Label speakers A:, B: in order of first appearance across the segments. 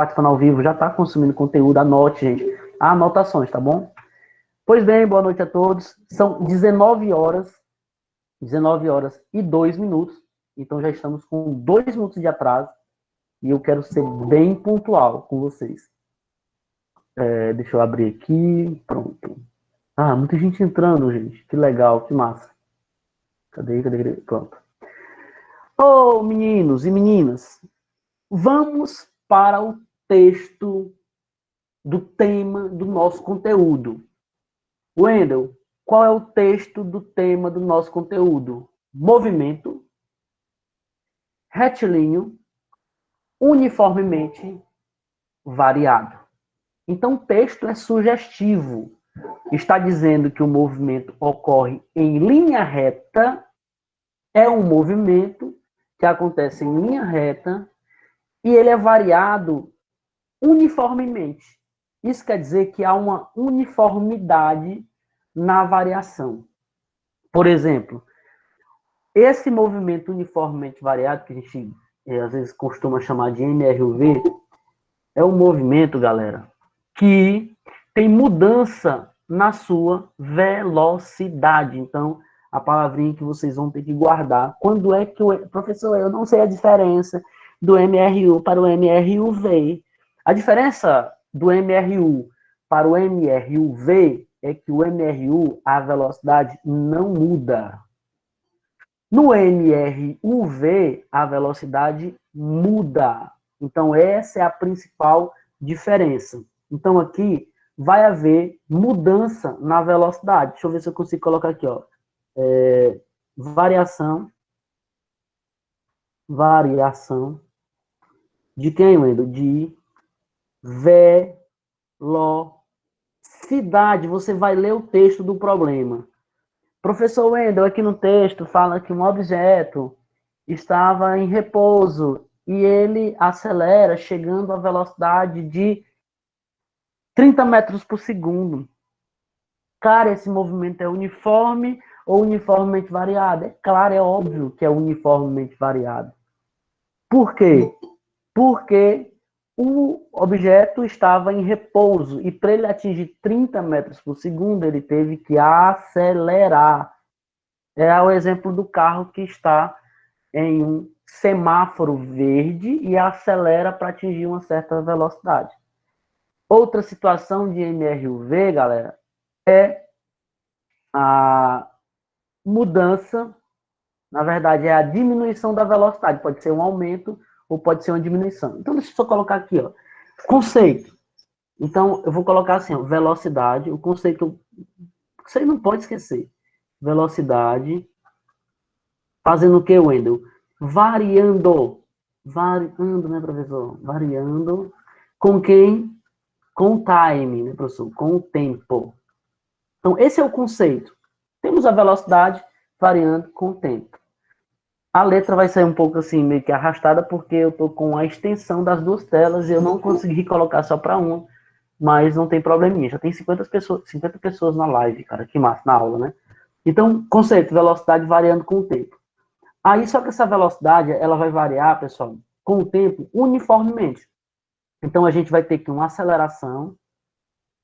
A: participando ao vivo, já está consumindo conteúdo, anote, gente. Anotações, tá bom? Pois bem, boa noite a todos. São 19 horas e 2 minutos. Então já estamos com 2 minutos de atraso. E eu quero ser bem pontual com vocês. Deixa eu abrir aqui. Pronto. Ah, muita gente entrando, gente. Que legal, que massa. Cadê? Pronto. Ô, meninos e meninas, vamos para o texto do tema do nosso conteúdo. Wendel, qual é o texto do tema do nosso conteúdo? Movimento, retilíneo, uniformemente variado. Então, o texto é sugestivo. Está dizendo que o movimento ocorre em linha reta, é um movimento que acontece em linha reta e ele é variado uniformemente. Isso quer dizer que há uma uniformidade na variação. Por exemplo, esse movimento uniformemente variado, que a gente às vezes costuma chamar de MRUV, é um movimento, galera, que tem mudança na sua velocidade. Então, a palavrinha que vocês vão ter que guardar. Quando é que professor, eu não sei a diferença do MRU para o MRUV. A diferença do MRU para o MRUV é que o MRU, a velocidade não muda. No MRUV, a velocidade muda. Então, essa é a principal diferença. Então, aqui vai haver mudança na velocidade. Deixa eu ver se eu consigo colocar aqui, ó. Variação de quem, Wendel? De velocidade. Você vai ler o texto do problema. Professor Wendel, aqui no texto fala que um objeto estava em repouso e ele acelera chegando a velocidade de 30 metros por segundo. Cara, esse movimento é uniforme ou uniformemente variado? É claro, é óbvio que é uniformemente variado. Por quê? Porque o objeto estava em repouso e para ele atingir 30 metros por segundo, ele teve que acelerar. É o exemplo do carro que está em um semáforo verde e acelera para atingir uma certa velocidade. Outra situação de MRUV, galera, é a mudança, na verdade, é a diminuição da velocidade. Pode ser um aumento ou pode ser uma diminuição. Então, deixa eu só colocar aqui, ó. Conceito. Então, eu vou colocar assim, ó, velocidade. O conceito, você não pode esquecer. Velocidade. Fazendo o que, Wendel? Variando. Variando, né, professor? Variando. Com quem? Com o time, né, professor? Com o tempo. Então, esse é o conceito. Temos a velocidade variando com o tempo. A letra vai sair um pouco assim, meio que arrastada, porque eu estou com a extensão das duas telas e eu não consegui colocar só para uma, mas não tem probleminha. Já tem 50 pessoas na live, cara, que massa, na aula, né? Então, conceito, velocidade variando com o tempo. Aí, só que essa velocidade, ela vai variar, pessoal, com o tempo, uniformemente. Então, a gente vai ter que uma aceleração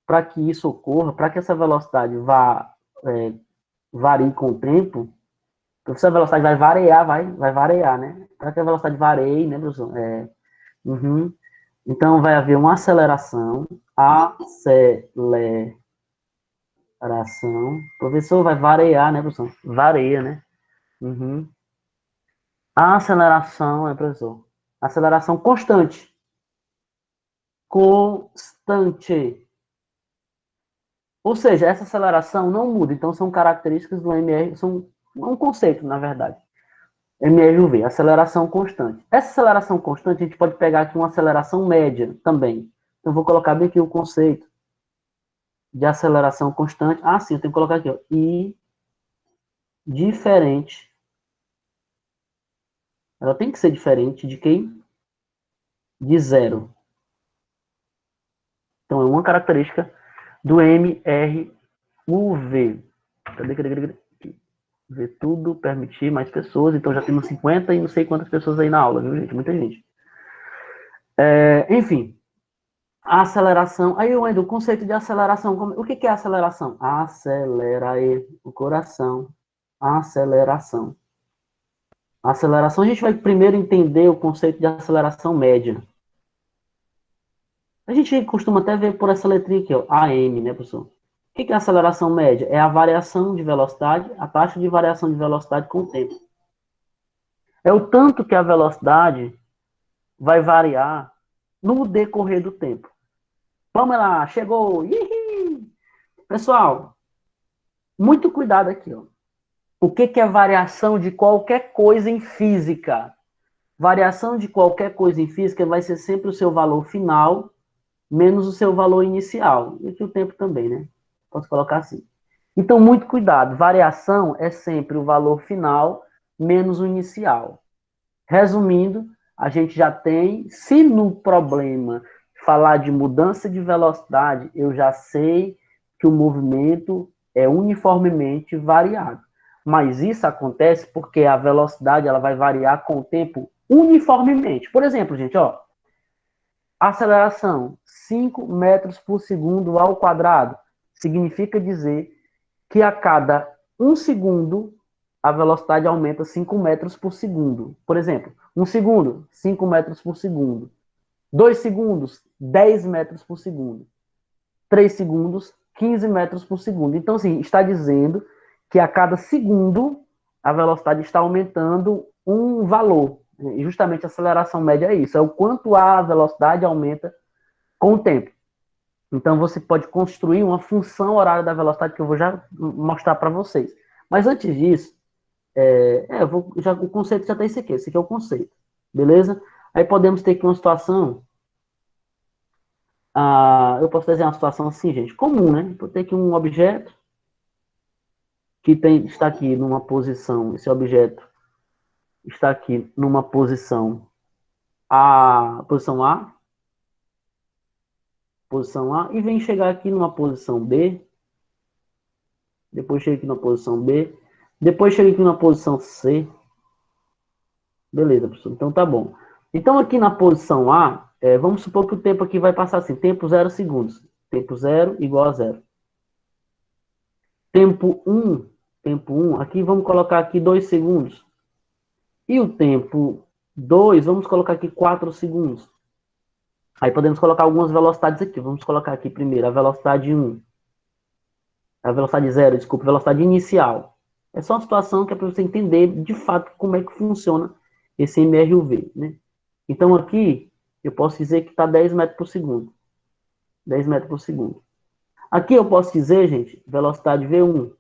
A: para que isso ocorra, para que essa velocidade varie com o tempo. Então, se a velocidade vai variar, vai variar, né? Para que a velocidade varie, né, professor? Então, vai haver uma aceleração. Professor, vai variar, né, professor? Varia, né? A aceleração, professor? Aceleração constante. Constante. Ou seja, essa aceleração não muda. Então, são características do MR, são um conceito, na verdade. MRUV, aceleração constante. Essa aceleração constante, a gente pode pegar aqui uma aceleração média também. Então, vou colocar bem aqui o conceito de aceleração constante. Ah, sim, eu tenho que colocar aqui, ó. E diferente. Ela tem que ser diferente de quem? De zero. Então, é uma característica do MRUV. Cadê? Ver tudo, permitir mais pessoas. Então, já temos 50 e não sei quantas pessoas aí na aula, viu, gente? Muita gente. Enfim, A aceleração. Aí, Wendel, o conceito de aceleração. O que é aceleração? Acelera aí o coração. Aceleração. A aceleração, a gente vai primeiro entender o conceito de aceleração média. A gente costuma até ver por essa letrinha aqui, ó, AM, né, professor? O que é a aceleração média? É a variação de velocidade, a taxa de variação de velocidade com o tempo. É o tanto que a velocidade vai variar no decorrer do tempo. Vamos lá, chegou! Ihi! Pessoal, muito cuidado aqui, ó. O que é variação de qualquer coisa em física? Variação de qualquer coisa em física vai ser sempre o seu valor final menos o seu valor inicial. E aqui o tempo também, né? Posso colocar assim. Então, muito cuidado. Variação é sempre o valor final menos o inicial. Resumindo, a gente já tem, se no problema falar de mudança de velocidade, eu já sei que o movimento é uniformemente variado. Mas isso acontece porque a velocidade ela vai variar com o tempo uniformemente. Por exemplo, gente, ó, aceleração 5 metros por segundo ao quadrado significa dizer que a cada 1 segundo a velocidade aumenta 5 metros por segundo. Por exemplo, 1 segundo, 5 metros por segundo. 2 segundos, 10 metros por segundo. 3 segundos, 15 metros por segundo. Então, assim, está dizendo que a cada segundo a velocidade está aumentando um valor. E justamente a aceleração média é isso, é o quanto a velocidade aumenta com o tempo. Então, você pode construir uma função horária da velocidade que eu vou já mostrar para vocês. Mas antes disso, o conceito já está esse aqui é o conceito, beleza? Aí podemos ter aqui uma situação, eu posso desenhar uma situação assim, gente, comum, né? Vou ter aqui um objeto que está aqui numa posição, esse objeto está aqui numa posição A, e vem chegar aqui numa posição B, depois chega aqui na posição B, depois chega aqui na posição C. Beleza, professor. Então tá bom. Então aqui na posição A, vamos supor que o tempo aqui vai passar assim, tempo 0 segundos. Tempo 0 igual a 0. Tempo 1, aqui vamos colocar aqui 2 segundos. E o tempo 2, vamos colocar aqui 4 segundos. Aí podemos colocar algumas velocidades aqui. Vamos colocar aqui primeiro a velocidade 1. A velocidade 0, desculpa, velocidade inicial. É só uma situação que é para você entender de fato como é que funciona esse MRUV, né? Então aqui eu posso dizer que está 10 metros por segundo. 10 metros por segundo. Aqui eu posso dizer, gente, velocidade V1.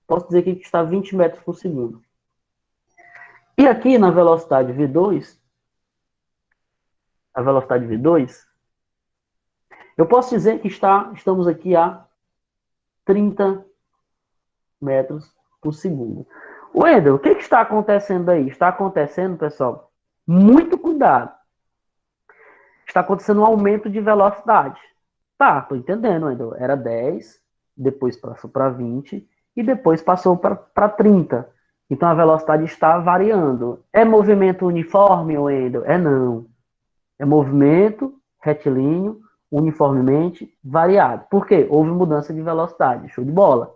A: Posso dizer aqui que está 20 metros por segundo. E aqui na velocidade V2, a velocidade V2, eu posso dizer que estamos aqui a 30 metros por segundo. Wendel, o que está acontecendo aí? Está acontecendo, pessoal, muito cuidado. Está acontecendo um aumento de velocidade. Tá, tô entendendo, Wendel. Era 10, depois passou para 20 e depois passou para 30. Então a velocidade está variando. É movimento uniforme, Wendel? É não. É movimento retilíneo, uniformemente variado. Por quê? Houve mudança de velocidade. Show de bola.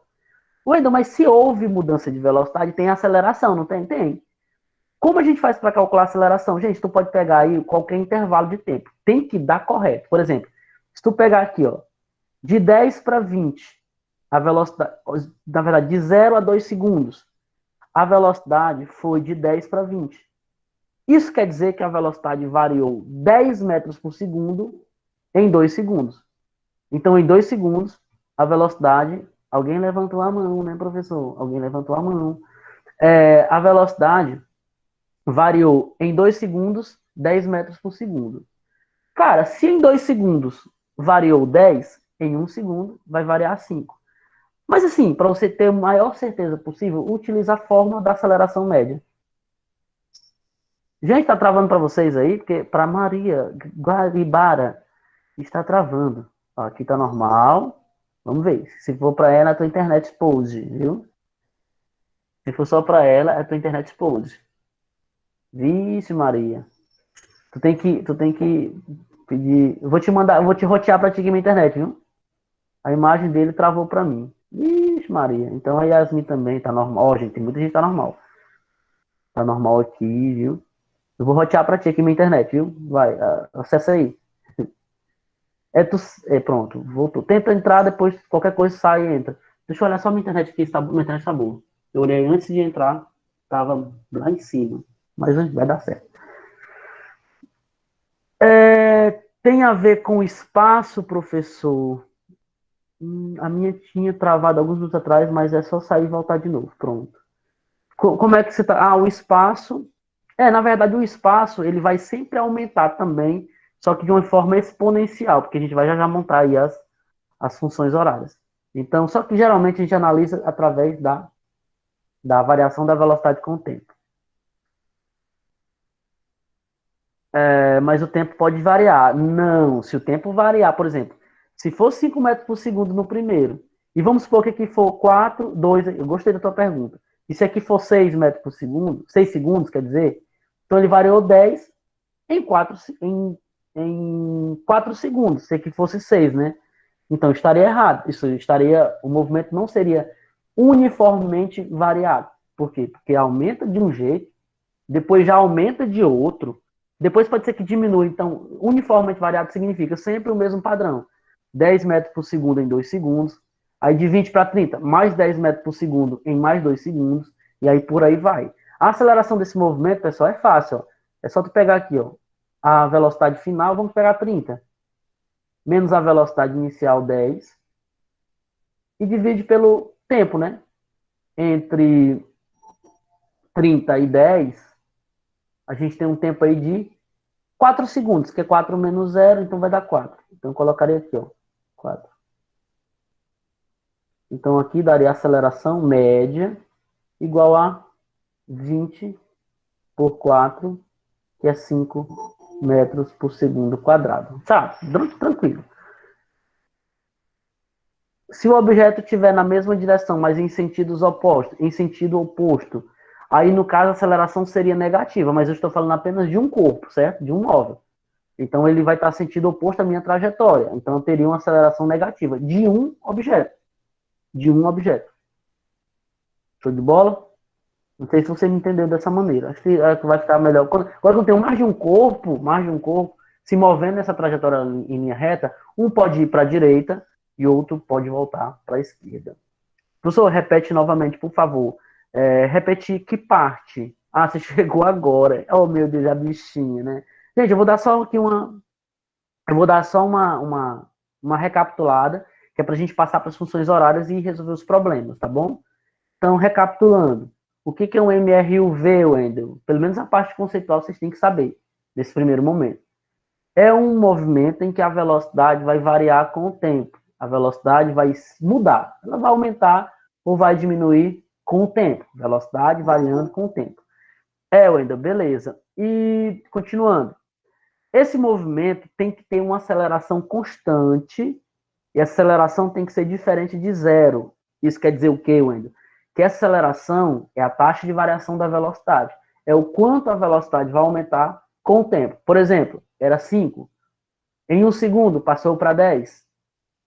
A: Wendel, mas se houve mudança de velocidade, tem aceleração, não tem? Tem. Como a gente faz para calcular a aceleração? Gente, tu pode pegar aí qualquer intervalo de tempo. Tem que dar correto. Por exemplo, se tu pegar aqui, ó, de 10 para 20, a velocidade, na verdade, de 0 a 2 segundos, a velocidade foi de 10 para 20. Isso quer dizer que a velocidade variou 10 metros por segundo em 2 segundos. Então, em 2 segundos, a velocidade... Alguém levantou a mão, né, professor? Alguém levantou a mão. A velocidade variou em 2 segundos, 10 metros por segundo. Cara, se em 2 segundos variou 10, em 1 segundo vai variar 5. Mas assim, para você ter a maior certeza possível, utilize a fórmula da aceleração média. Gente, está travando para vocês aí? Porque para Maria Guaribara está travando. Ó, aqui está normal. Vamos ver. Se for para ela, a tua internet expose, viu? Se for só para ela, a tua internet expose. Vixe, Maria. Tu tem que Pedir, eu vou te mandar, eu vou te rotear para ti aqui na internet, viu? A imagem dele travou para mim. Ixi, Maria. Então a Yasmin também tá normal. Ó, gente, tem muita gente que tá normal. Tá normal aqui, viu? Eu vou rotear para ti aqui na internet, viu? Vai, acessa aí. Pronto, voltou. Tenta entrar, depois qualquer coisa sai e entra. Deixa eu olhar só minha internet aqui, minha internet tá boa. Eu olhei antes de entrar, tava lá em cima. Mas vai dar certo. Tem a ver com espaço, professor? A minha tinha travado alguns minutos atrás, mas é só sair e voltar de novo. Pronto. Como é que você tá? Ah, o espaço. Na verdade, o espaço ele vai sempre aumentar também, só que de uma forma exponencial, porque a gente vai já montar aí as funções horárias. Então, só que geralmente a gente analisa através da variação da velocidade com o tempo. Mas o tempo pode variar. Não, se o tempo variar, por exemplo, se for 5 metros por segundo no primeiro, e vamos supor que aqui for 4, 2, eu gostei da tua pergunta. E se aqui for 6 metros por segundo, 6 segundos, quer dizer, então ele variou 10 em 4, em 4 segundos, se aqui fosse 6, né? Então estaria errado. O movimento não seria uniformemente variado. Por quê? Porque aumenta de um jeito, depois já aumenta de outro, depois pode ser que diminua. Então, uniformemente variado significa sempre o mesmo padrão. 10 metros por segundo em 2 segundos, aí de 20 para 30, mais 10 metros por segundo em mais 2 segundos, e aí por aí vai. A aceleração desse movimento, pessoal, é fácil. Ó. É só tu pegar aqui, ó, a velocidade final, vamos pegar 30, menos a velocidade inicial 10, e divide pelo tempo, né? Entre 30 e 10, a gente tem um tempo aí de 4 segundos, que é 4 menos 0, então vai dar 4. Então eu colocaria aqui, ó, 4. Então aqui daria aceleração média igual a 20 por 4, que é 5 metros por segundo quadrado. Tá, tranquilo. Se o objeto estiver na mesma direção, mas em sentidos opostos, aí no caso a aceleração seria negativa, mas eu estou falando apenas de um corpo, certo? De um móvel. Então ele vai estar sentido oposto à minha trajetória. Então eu teria uma aceleração negativa de um objeto. De um objeto. Show de bola? Não sei se você me entendeu dessa maneira. Acho que vai ficar melhor. Quando eu tenho mais de um corpo, se movendo nessa trajetória em linha reta, um pode ir para a direita e outro pode voltar para a esquerda. Professor, repete novamente, por favor. Repetir que parte? Ah, você chegou agora. Oh, meu Deus, a bichinha, né? Gente, eu vou dar só aqui uma recapitulada, que é para a gente passar para as funções horárias e resolver os problemas, tá bom? Então, recapitulando, o que é um MRUV, Wendel? Pelo menos a parte conceitual vocês têm que saber, nesse primeiro momento. É um movimento em que a velocidade vai variar com o tempo. A velocidade vai mudar. Ela vai aumentar ou vai diminuir com o tempo. Velocidade variando com o tempo. Wendel, beleza. E, continuando. Esse movimento tem que ter uma aceleração constante e a aceleração tem que ser diferente de zero. Isso quer dizer o quê, Wendel? Que a aceleração é a taxa de variação da velocidade. É o quanto a velocidade vai aumentar com o tempo. Por exemplo, era 5. Em 1 segundo passou para 10.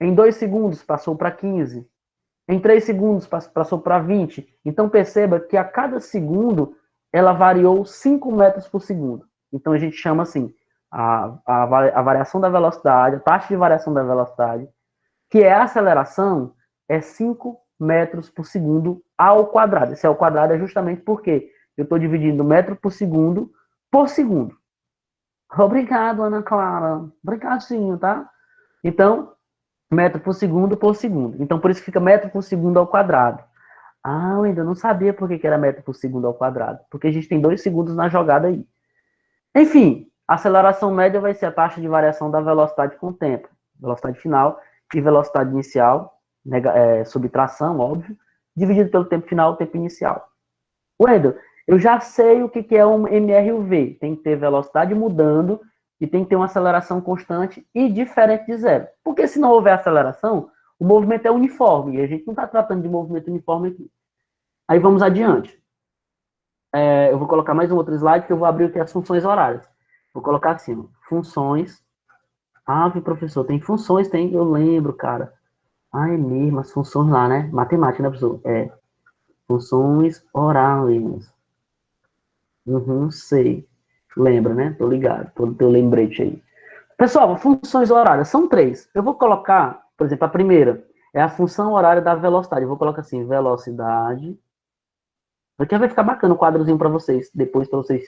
A: Em 2 segundos passou para 15. Em 3 segundos passou para 20. Então perceba que a cada segundo ela variou 5 metros por segundo. Então a gente chama assim a variação da velocidade, a taxa de variação da velocidade, que é a aceleração, é 5 metros por segundo ao quadrado. Esse ao quadrado é justamente porque eu estou dividindo metro por segundo por segundo. Obrigado, Ana Clara. Obrigadinho, tá? Então, metro por segundo por segundo. Então, por isso que fica metro por segundo ao quadrado. Ah, eu ainda não sabia por que era metro por segundo ao quadrado. Porque a gente tem 2 segundos na jogada aí. Enfim, a aceleração média vai ser a taxa de variação da velocidade com o tempo. Velocidade final e velocidade inicial, subtração, óbvio, dividido pelo tempo final, tempo inicial. Wendel, eu já sei o que é um MRUV. Tem que ter velocidade mudando e tem que ter uma aceleração constante e diferente de zero. Porque se não houver aceleração, o movimento é uniforme. E a gente não está tratando de movimento uniforme aqui. Aí vamos adiante. Eu vou colocar mais um outro slide que eu vou abrir aqui as funções horárias. Vou colocar assim, funções Ave, professor, tem funções, tem, eu lembro, cara. Ah, é mesmo, as funções lá, né? Matemática, né, professor? É, funções orais. Uhum, sei. Lembra, né? Tô ligado, tô teu lembrete aí. Pessoal, funções horárias são três. Eu vou colocar, por exemplo, a primeira é a função horária da velocidade. Eu vou colocar assim, velocidade. Aqui vai ficar bacana o quadrozinho para vocês, depois para vocês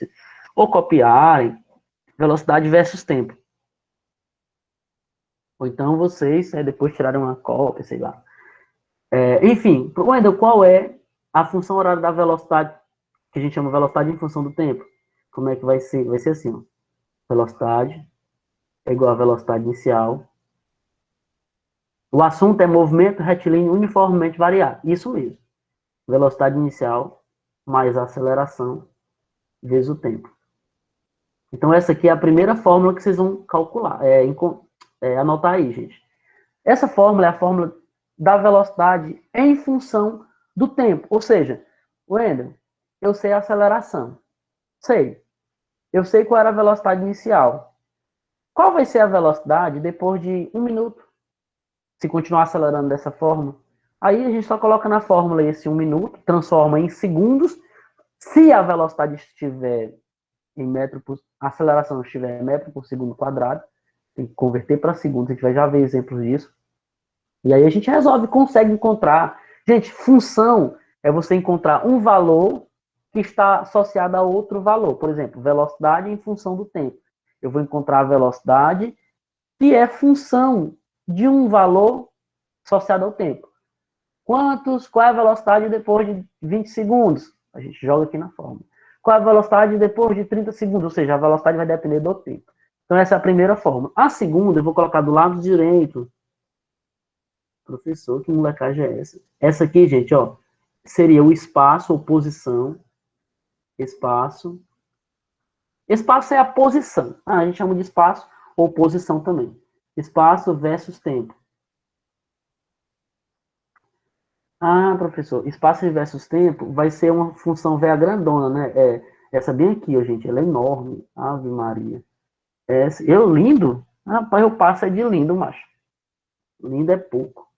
A: ou copiarem, velocidade versus tempo. Ou então vocês depois tirarem uma cópia, sei lá. Enfim, Wendel, qual é a função horária da velocidade, que a gente chama velocidade em função do tempo? Como é que vai ser? Vai ser assim, ó. Velocidade é igual a velocidade inicial. O assunto é movimento retilíneo uniformemente variado. Isso mesmo. Velocidade inicial mais a aceleração vezes o tempo. Então, essa aqui é a primeira fórmula que vocês vão calcular, anotar aí, gente. Essa fórmula é a fórmula da velocidade em função do tempo. Ou seja, Wendel, eu sei a aceleração. Sei. Eu sei qual era a velocidade inicial. Qual vai ser a velocidade depois de 1 minuto? Se continuar acelerando dessa forma? Aí a gente só coloca na fórmula esse 1 minuto, transforma em segundos. Se a velocidade estiver em metro por... a aceleração estiver em metro por segundo quadrado, tem que converter para segundos, a gente vai já ver exemplos disso. E aí a gente resolve, consegue encontrar. Gente, função é você encontrar um valor que está associado a outro valor. Por exemplo, velocidade em função do tempo. Eu vou encontrar a velocidade que é função de um valor associado ao tempo. Qual é a velocidade depois de 20 segundos? A gente joga aqui na fórmula. Qual é a velocidade depois de 30 segundos? Ou seja, a velocidade vai depender do tempo. Então, essa é a primeira fórmula. A segunda, eu vou colocar do lado direito. Professor, que molecagem é essa? Essa aqui, gente, ó, seria o espaço ou posição. Espaço. Espaço é a posição. A gente chama de espaço ou posição também. Espaço versus tempo. Ah, professor, espaço versus tempo vai ser uma função VA grandona, né? Essa bem aqui, ó, gente, ela é enorme. Ave Maria. Eu lindo? Rapaz, eu passo é de lindo, macho. Lindo é pouco.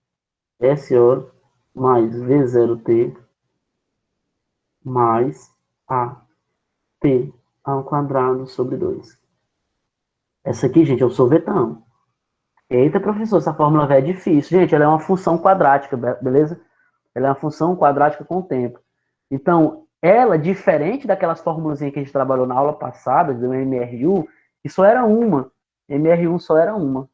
A: SO mais V0T mais AT ao quadrado sobre 2. Essa aqui, gente, é o sorvetão. Eita, professor, essa fórmula velha é difícil. Gente, ela é uma função quadrática, beleza? Ela é uma função quadrática com o tempo. Então, ela, diferente daquelas fórmulas que a gente trabalhou na aula passada, do MRU, que só era uma. MRU só era uma.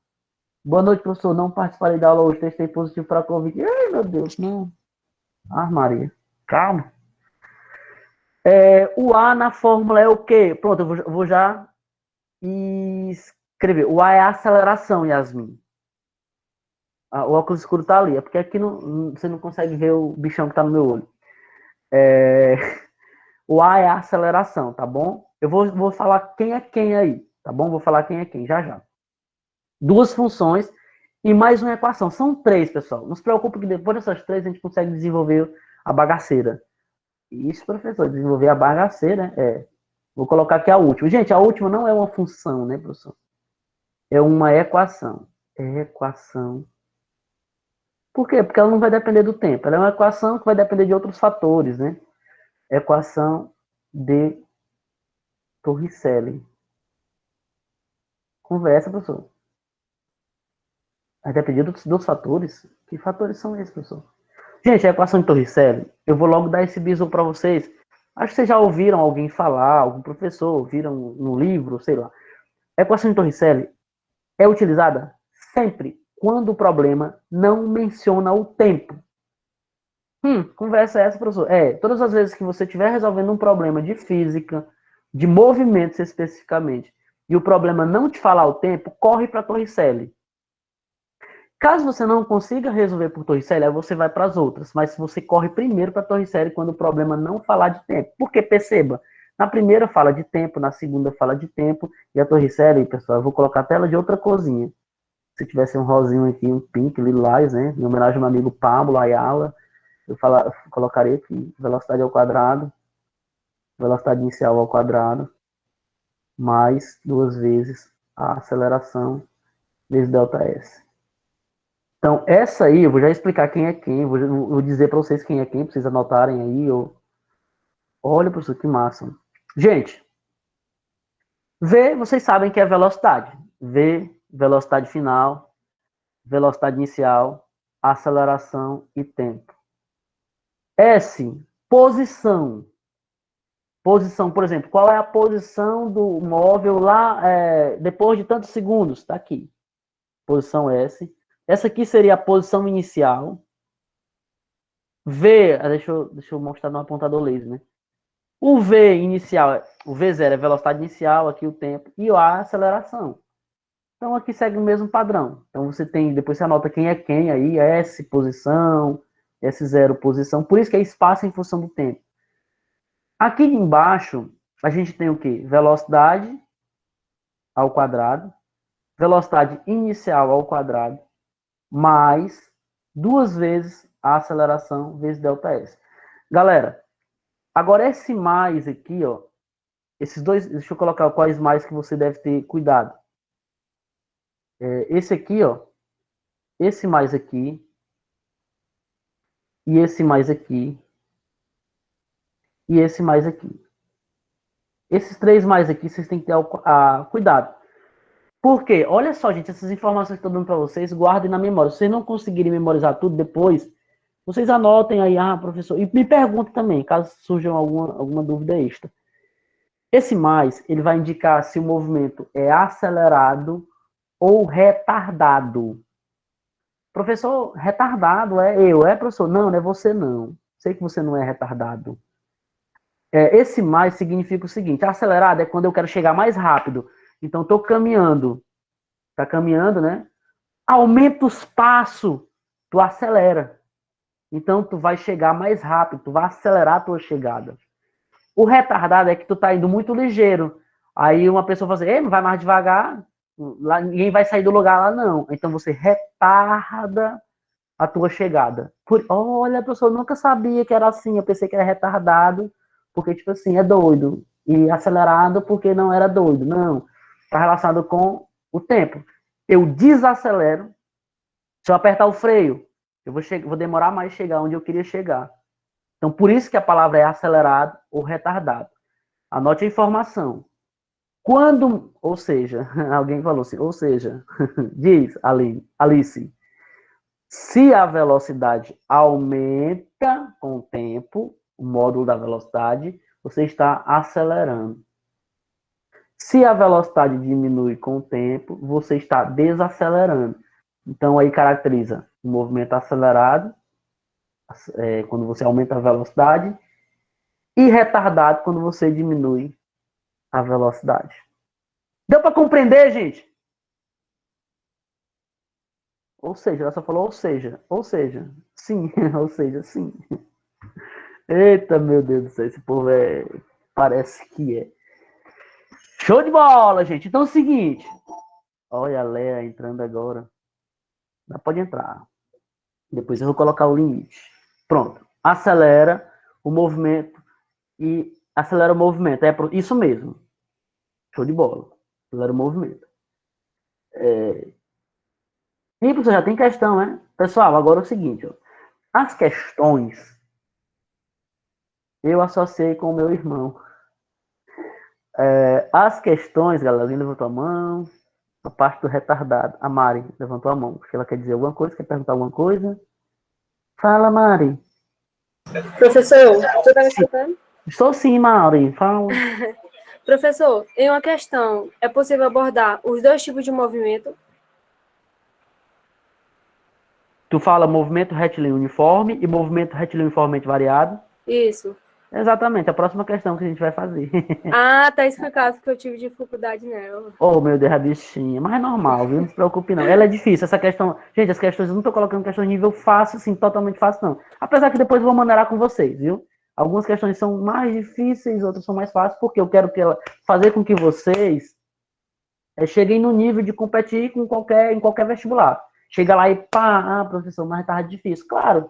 A: Boa noite, professor. Não participarei da aula hoje. Testei positivo para a Covid. Ai, meu Deus, não. Ah, Maria. Calma. O A na fórmula é o quê? Pronto, eu vou já escrever. O A é a aceleração, Yasmin. O óculos escuro tá ali. É porque aqui você não consegue ver o bichão que tá no meu olho. O A é a aceleração, tá bom? Eu vou falar quem é quem aí, tá bom? Vou falar quem é quem, já já. Duas funções e mais uma equação. São três, pessoal. Não se preocupe que depois dessas três a gente consegue desenvolver a bagaceira. Isso, professor, desenvolver a bagaceira, Vou colocar aqui a última. Gente, a última não é uma função, né, professor? É uma equação. Equação. Por quê? Porque ela não vai depender do tempo. Ela é uma equação que vai depender de outros fatores, né? Equação de Torricelli. Conversa, professor. Vai depender dos fatores. Que fatores são esses, professor? Gente, a equação de Torricelli, eu vou logo dar esse bisu para vocês. Acho que vocês já ouviram alguém falar, algum professor, ouviram no livro, sei lá. A equação de Torricelli é utilizada sempre quando o problema não menciona o tempo. Conversa essa, professor. Todas as vezes que você estiver resolvendo um problema de física, de movimentos especificamente, e o problema não te falar o tempo, corre para Torricelli. Caso você não consiga resolver por Torricelli, aí você vai para as outras. Mas você corre primeiro para Torricelli quando o problema não falar de tempo. Porque, perceba, na primeira fala de tempo, na segunda fala de tempo, e a Torricelli, pessoal, eu vou colocar a tela de outra corzinha. Se tivesse um rosinho aqui, um pink, lilás, né? Em homenagem ao meu amigo Pablo Ayala, eu colocaria aqui velocidade ao quadrado, velocidade inicial ao quadrado, mais duas vezes a aceleração vezes ΔS. Então, essa aí, eu vou já explicar quem é quem, vou dizer para vocês quem é quem, para vocês anotarem aí. Olha, professor, que massa. Gente, V, vocês sabem que é velocidade. V, velocidade final, velocidade inicial, aceleração e tempo. S, posição. Posição, por exemplo, qual é a posição do móvel lá depois de tantos segundos? Está aqui. Posição S. Essa aqui seria a posição inicial. V, deixa eu mostrar no apontador laser, né? O V inicial, o V0 é velocidade inicial, aqui o tempo, e o A é aceleração. Então aqui segue o mesmo padrão. Então você tem, depois você anota quem é quem aí, S posição, S0 posição, por isso que é espaço em função do tempo. Aqui embaixo, a gente tem o quê? Velocidade ao quadrado, velocidade inicial ao quadrado, mais 2 vezes a aceleração vezes ΔS. Galera, agora esse mais aqui, ó, esses dois, deixa eu colocar quais mais que você deve ter cuidado. Esse aqui, ó, esse mais aqui, e esse mais aqui, e esse mais aqui. Esses três mais aqui, vocês têm que ter cuidado. Por quê? Olha só, gente, essas informações que eu estou dando para vocês, guardem na memória. Se vocês não conseguirem memorizar tudo depois, vocês anotem aí, professor, e me perguntem também, caso surja alguma dúvida extra. Esse mais, ele vai indicar se o movimento é acelerado ou retardado. Professor, retardado é eu, professor? Não, não é você não. Sei que você não é retardado. Esse mais significa o seguinte, acelerado é quando eu quero chegar mais rápido. Então, estou caminhando. Está caminhando, né? Aumenta os passos, tu acelera. Então, tu vai chegar mais rápido, tu vai acelerar a tua chegada. O retardado é que tu tá indo muito ligeiro. Aí uma pessoa fala assim, não vai mais devagar, lá, ninguém vai sair do lugar lá, não. Então, você retarda a tua chegada. Olha, professor, eu nunca sabia que era assim, eu pensei que era retardado, porque, tipo assim, é doido. E acelerado porque não era doido. Não, está relacionado com o tempo. Eu desacelero, se eu apertar o freio, eu vou demorar mais a chegar onde eu queria chegar. Então, por isso que a palavra é acelerado ou retardado. Anote a informação. Quando, ou seja, alguém falou assim, ou seja, diz Alice, se a velocidade aumenta com o tempo, o módulo da velocidade, você está acelerando. Se a velocidade diminui com o tempo, você está desacelerando. Então, aí caracteriza o movimento acelerado, quando você aumenta a velocidade, e retardado, quando você diminui a velocidade. Deu para compreender, gente? Ou seja, ela só falou ou seja, sim, ou seja, sim. Eita, meu Deus do céu, esse povo parece que é. Show de bola, gente. Então é o seguinte. Olha a Léa entrando agora. Pode entrar. Depois eu vou colocar o limite. Pronto. Acelera o movimento e acelera o movimento. Isso mesmo. Show de bola. Acelera o movimento. E você já tem questão, né? Pessoal, agora é o seguinte. Ó. As questões eu associei com o meu irmão. As questões, galera, alguém levantou a mão. A parte do retardado. A Mari levantou a mão. Acho que ela quer dizer alguma coisa, quer perguntar alguma coisa. Fala, Mari.
B: Professor, você está me escutando?
A: Estou sim, Mari. Fala.
B: Professor, em uma questão, é possível abordar os dois tipos de movimento?
A: Tu fala movimento retilíneo uniforme e movimento retilíneo uniformemente variado?
B: Isso.
A: Exatamente, a próxima questão que a gente vai fazer.
B: Ah, tá explicado porque eu tive dificuldade nela.
A: Oh, meu Deus, a bichinha. Mas é normal, viu? Não se preocupe, não. Ela é difícil, essa questão. Gente, as questões, eu não tô colocando questões de nível fácil, assim, totalmente fácil, não. Apesar que depois eu vou maneirar com vocês, viu? Algumas questões são mais difíceis, outras são mais fáceis, porque eu quero fazer com que vocês cheguem no nível de competir em qualquer vestibular. Chega lá e pá, professor, mas tá difícil. Claro,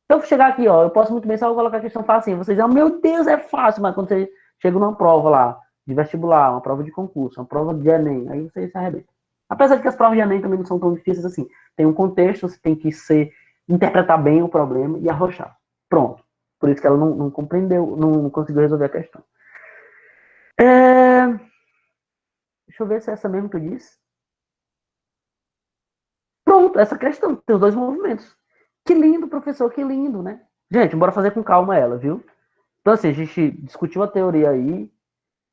A: se eu chegar aqui, ó, eu posso muito bem só colocar a questão fácil. Vocês dizem, meu Deus, é fácil, mas quando você chega numa prova lá, de vestibular, uma prova de concurso, uma prova de Enem, aí vocês se arrebentam. Apesar de que as provas de Enem também não são tão difíceis assim. Tem um contexto, você tem que interpretar bem o problema e arrochar. Pronto. Por isso que ela não compreendeu, não conseguiu resolver a questão. Deixa eu ver se é essa mesmo que eu disse. Pronto, essa questão. Tem os dois movimentos. Que lindo, professor, que lindo, né? Gente, bora fazer com calma ela, viu? Então, assim, a gente discutiu a teoria aí.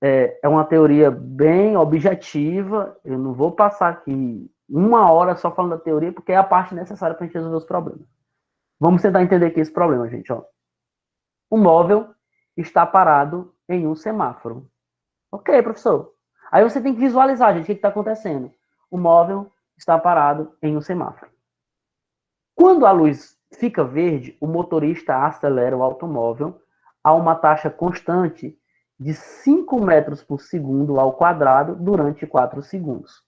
A: É uma teoria bem objetiva. Eu não vou passar aqui 1 hora só falando da teoria, porque é a parte necessária para a gente resolver os problemas. Vamos tentar entender aqui esse problema, gente. Ó. O móvel está parado em um semáforo. Ok, professor. Aí você tem que visualizar, gente, o que está acontecendo. O móvel está parado em um semáforo. Quando a luz fica verde, o motorista acelera o automóvel a uma taxa constante de 5 metros por segundo ao quadrado durante 4 segundos.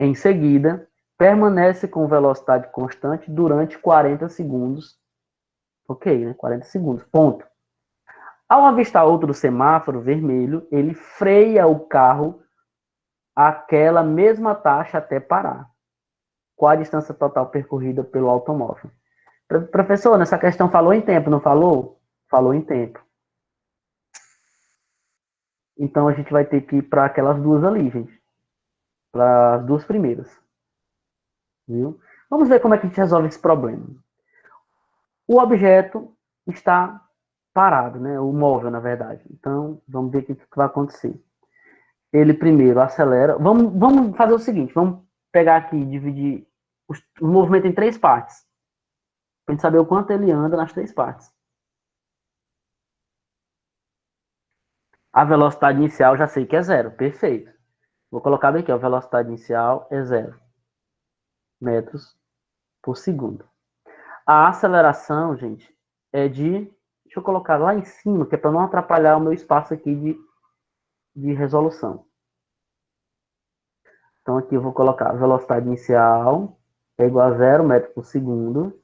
A: Em seguida, permanece com velocidade constante durante 40 segundos. Ok, né? 40 segundos, ponto. Ao avistar outro semáforo vermelho, ele freia o carro àquela mesma taxa até parar. Qual a distância total percorrida pelo automóvel? Professor, nessa questão falou em tempo, não falou? Falou em tempo. Então a gente vai ter que ir para aquelas duas ali, gente. Para as duas primeiras. Viu? Vamos ver como é que a gente resolve esse problema. O objeto está parado, né? O móvel, na verdade. Então, vamos ver o que vai acontecer. Ele primeiro acelera. Vamos fazer o seguinte, vamos pegar aqui e dividir o movimento em 3 partes. Para a gente saber o quanto ele anda nas 3 partes. A velocidade inicial já sei que é 0, perfeito. Vou colocar bem aqui, a velocidade inicial é 0 metros por segundo. A aceleração, gente, é de... Deixa eu colocar lá em cima, que é para não atrapalhar o meu espaço aqui de resolução. Então aqui eu vou colocar a velocidade inicial é igual a 0 metros por segundo.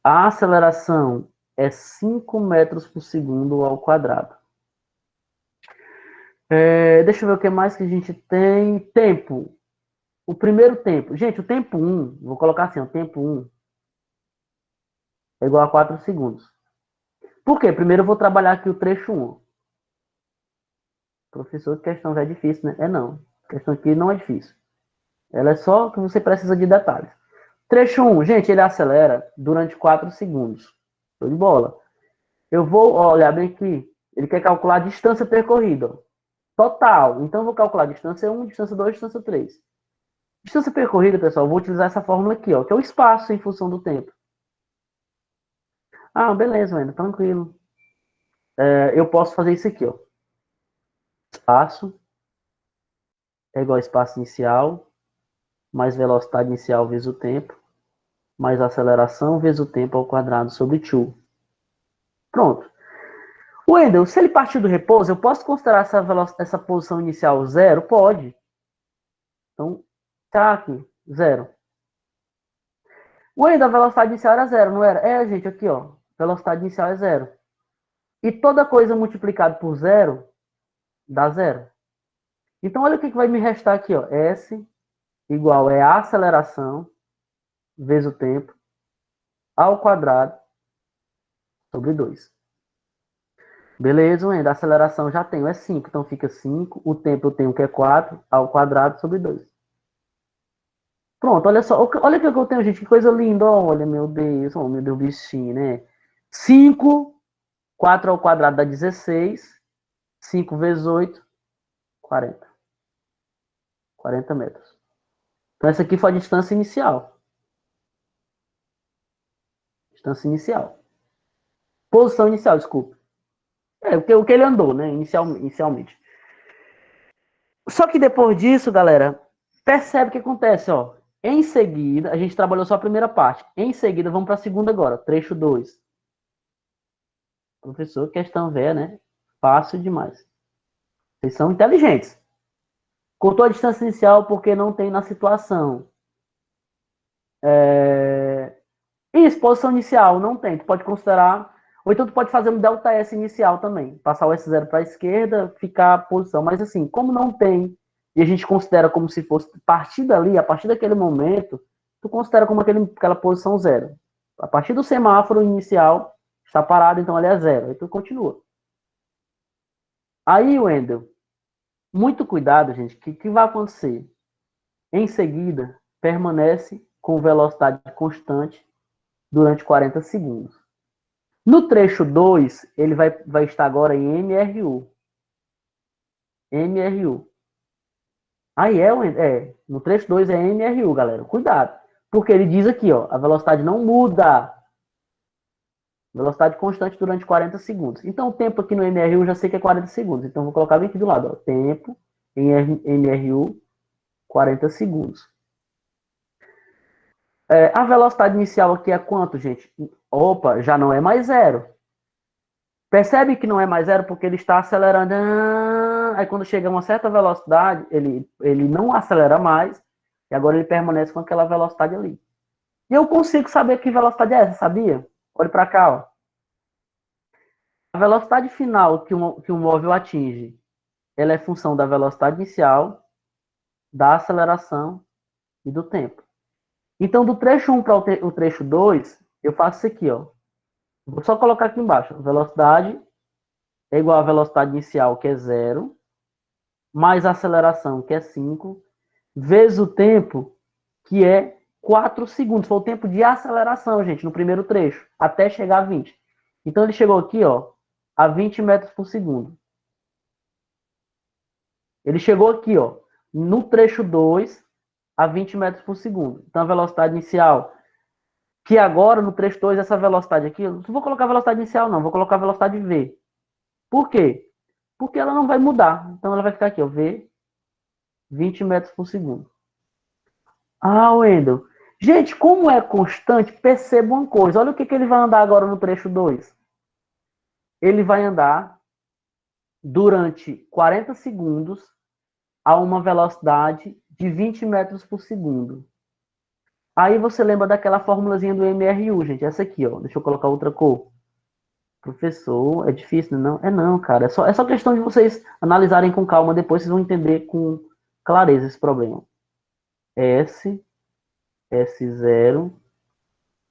A: A aceleração é 5 metros por segundo ao quadrado. Deixa eu ver o que mais que a gente tem. Tempo. O primeiro tempo. Gente, o tempo 1, vou colocar assim, o tempo 1 é igual a 4 segundos. Por quê? Primeiro eu vou trabalhar aqui o trecho 1. Professor, que questão já é difícil, né? Não. A questão aqui não é difícil. Ela é só que você precisa de detalhes. Trecho 1, gente, ele acelera durante 4 segundos. Show de bola. Eu vou olhar bem aqui. Ele quer calcular a distância percorrida. Total. Então, eu vou calcular a distância 1, distância 2, distância 3. Distância percorrida, pessoal, eu vou utilizar essa fórmula aqui, ó, que é o espaço em função do tempo. Ah, beleza, Wendel, tranquilo. Eu posso fazer isso aqui, ó. Espaço é igual a espaço inicial, mais velocidade inicial vezes o tempo, mais aceleração vezes o tempo ao quadrado sobre 2. Pronto. Wendel, se ele partir do repouso, eu posso considerar essa posição inicial 0? Pode. Então, tá aqui, 0. Wendel, a velocidade inicial era 0, não era? Gente, aqui, ó. Velocidade inicial é 0. E toda coisa multiplicada por 0 dá 0. Então, olha o que vai me restar aqui, ó. S igual a aceleração vezes o tempo ao quadrado sobre 2. Beleza, Wendel? A aceleração já tenho, é 5, então fica 5. O tempo eu tenho que é 4 ao quadrado sobre 2. Pronto, olha só. Olha o que eu tenho, gente. Que coisa linda. Olha, meu Deus. Oh, meu Deus, bichinho, né? 5, 4 ao quadrado dá 16. 5 vezes 8, 40. 40 metros. Então, essa aqui foi a distância inicial. Distância inicial. Posição inicial, desculpa. O que ele andou, né? Inicialmente. Só que depois disso, galera, percebe o que acontece, ó. Em seguida, a gente trabalhou só a primeira parte. Em seguida, vamos para a segunda agora. Trecho 2. Professor, questão velha, né? Fácil demais. Vocês são inteligentes. Cortou a distância inicial porque não tem na situação. Isso, posição inicial, não tem. Tu pode considerar... Ou então tu pode fazer um ΔS inicial também. Passar o S0 para a esquerda, ficar a posição. Mas assim, como não tem e a gente considera como se fosse, a partir dali, a partir daquele momento, tu considera como aquela posição zero. A partir do semáforo inicial, está parado, então ali é zero. Aí tu continua. Aí, Wendel, muito cuidado, gente, que vai acontecer? Em seguida, permanece com velocidade constante durante 40 segundos. No trecho 2, ele vai estar agora em MRU. MRU. Aí no trecho 2 é MRU, galera. Cuidado. Porque ele diz aqui, ó, a velocidade não muda. Velocidade constante durante 40 segundos. Então, o tempo aqui no MRU eu já sei que é 40 segundos. Então, vou colocar bem aqui do lado, ó. Tempo em MRU, 40 segundos. A velocidade inicial aqui é quanto, gente? Opa, já não é mais zero. Percebe que não é mais zero porque ele está acelerando. Aí quando chega a uma certa velocidade, ele não acelera mais. E agora ele permanece com aquela velocidade ali. E eu consigo saber que velocidade é essa, sabia? Olhe para cá, ó. A velocidade final que um móvel atinge, ela é função da velocidade inicial, da aceleração e do tempo. Então, do trecho 1 para o trecho 2, eu faço isso aqui, ó. Vou só colocar aqui embaixo. Velocidade é igual à velocidade inicial, que é zero, mais a aceleração, que é 5, vezes o tempo, que é 4 segundos. Foi o tempo de aceleração, gente, no primeiro trecho, até chegar a 20. Então, ele chegou aqui, ó, a 20 metros por segundo. Ele chegou aqui, ó, no trecho 2, a 20 metros por segundo. Então, a velocidade inicial, que agora, no trecho 2, essa velocidade aqui, eu não vou colocar a velocidade inicial, não, vou colocar a velocidade V. Por quê? Porque ela não vai mudar. Então, ela vai ficar aqui, ó, V, 20 metros por segundo. Ah, Wendel. Gente, como é constante, perceba uma coisa. Olha o que ele vai andar agora no trecho 2. Ele vai andar durante 40 segundos a uma velocidade de 20 metros por segundo. Aí você lembra daquela formulazinha do MRU, gente. Essa aqui, ó. Deixa eu colocar outra cor. Professor, é difícil, não? É não, cara. É só questão de vocês analisarem com calma. Depois vocês vão entender com clareza esse problema. S, S0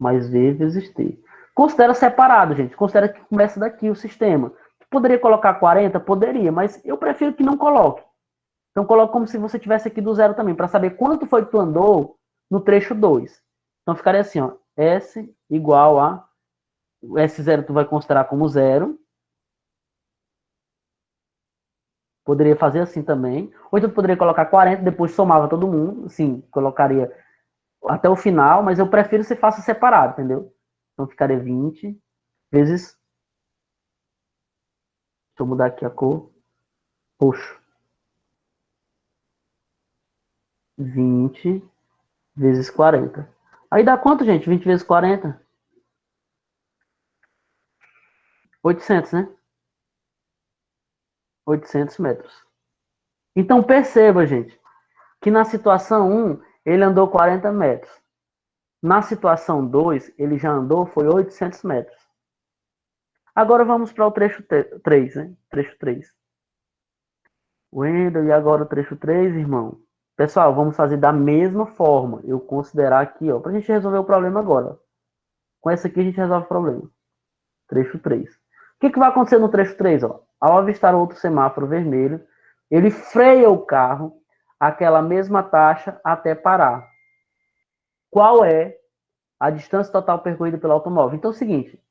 A: mais V vezes T. Considera separado, gente. Considera que começa daqui o sistema. Poderia colocar 40? Poderia, mas eu prefiro que não coloque. Então, coloque como se você tivesse aqui do zero também, para saber quanto foi que tu andou no trecho 2. Então, ficaria assim, ó. S igual a... O S0 tu vai considerar como zero. Poderia fazer assim também. Ou então tu poderia colocar 40, depois somava todo mundo. Assim, colocaria até o final, mas eu prefiro que você faça separado, entendeu? Então, ficaria 20 vezes... Deixa eu mudar aqui a cor. Roxo. 20 vezes 40. Aí dá quanto, gente? 20 vezes 40? 800, né? 800 metros. Então perceba, gente, que na situação 1, ele andou 40 metros. Na situação 2, ele já andou, foi 800 metros. Agora vamos para o trecho 3, né? Trecho 3. Wendel, e agora o trecho 3, irmão? Pessoal, vamos fazer da mesma forma. Eu considerar aqui, ó, para a gente resolver o problema agora. Com essa aqui a gente resolve o problema. Trecho 3. O que vai acontecer no trecho 3? Ó? Ao avistar outro semáforo vermelho, ele freia o carro àquela mesma taxa até parar. Qual é a distância total percorrida pelo automóvel? Então é o seguinte,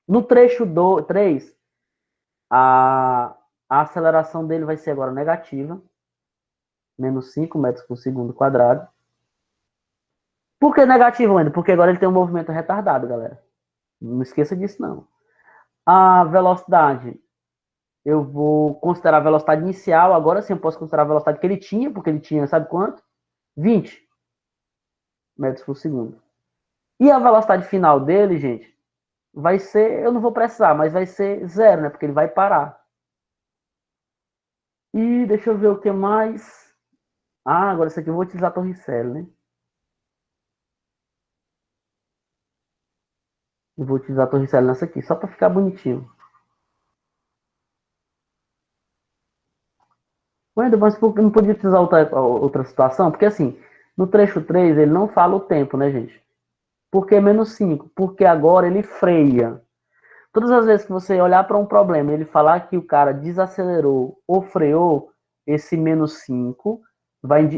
A: no trecho 3, a aceleração dele vai ser agora negativa, menos 5 metros por segundo quadrado. Por que negativo ainda? Porque agora ele tem um movimento retardado, galera. Não esqueça disso, não. A velocidade, eu vou considerar a velocidade inicial, agora sim eu posso considerar a velocidade que ele tinha, porque ele tinha, sabe quanto? 20 metros por segundo. E a velocidade final dele, gente, vai ser, eu não vou precisar, mas vai ser zero, né? Porque ele vai parar. E deixa eu ver o que mais. Ah, agora isso aqui eu vou utilizar a Torricelli, né? Eu vou utilizar a Torricelli nessa aqui, só para ficar bonitinho. Wendel, mas não podia utilizar outra situação? Porque assim, no trecho 3 ele não fala o tempo, né, gente? Por que menos 5? Porque agora ele freia. Todas as vezes que você olhar para um problema e ele falar que o cara desacelerou ou freou, esse menos 5,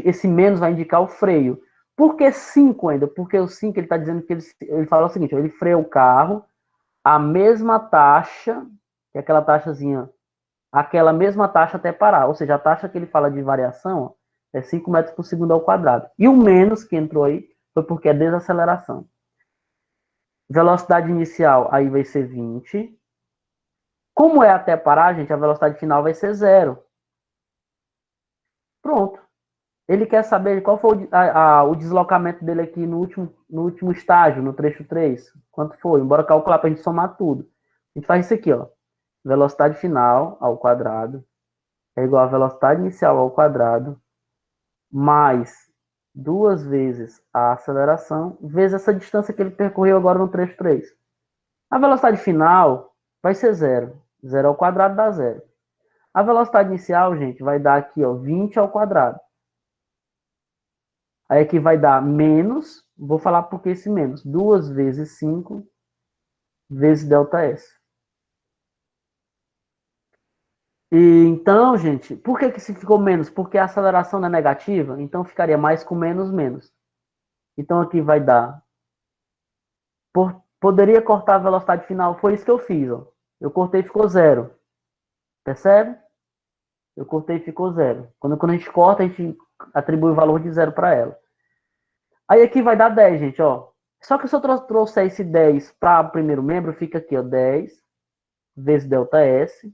A: esse menos vai indicar o freio. Por que 5 ainda? Porque o 5 ele está dizendo que ele fala o seguinte, ele freia o carro a mesma taxa, que é aquela taxazinha, aquela mesma taxa até parar. Ou seja, a taxa que ele fala de variação ó, é 5 metros por segundo ao quadrado. E o menos que entrou aí foi porque é desaceleração. Velocidade inicial aí vai ser 20. Como é até parar, gente, a velocidade final vai ser 0. Pronto. Ele quer saber qual foi o deslocamento dele aqui no último estágio, no trecho 3. Quanto foi? Bora calcular para a gente somar tudo. A gente faz isso aqui, ó. Velocidade final ao quadrado é igual a velocidade inicial ao quadrado mais 2 vezes a aceleração vezes essa distância que ele percorreu agora no trecho 3. A velocidade final vai ser 0. 0 ao quadrado dá 0. A velocidade inicial, gente, vai dar aqui, ó, 20 ao quadrado. Aí aqui vai dar menos, vou falar por que esse menos, 2 vezes 5 vezes ΔS. E então, gente, por que se ficou menos? Porque a aceleração não é negativa, então ficaria mais com menos, menos. Então aqui vai dar... Poderia cortar a velocidade final, foi isso que eu fiz, ó. Eu cortei e ficou 0. Percebe? Eu cortei e ficou 0. Quando a gente corta, a gente atribui o valor de 0 para ela. Aí aqui vai dar 10, gente, ó. Só que se eu trouxer esse 10 para o primeiro membro, fica aqui, ó, 10 vezes ΔS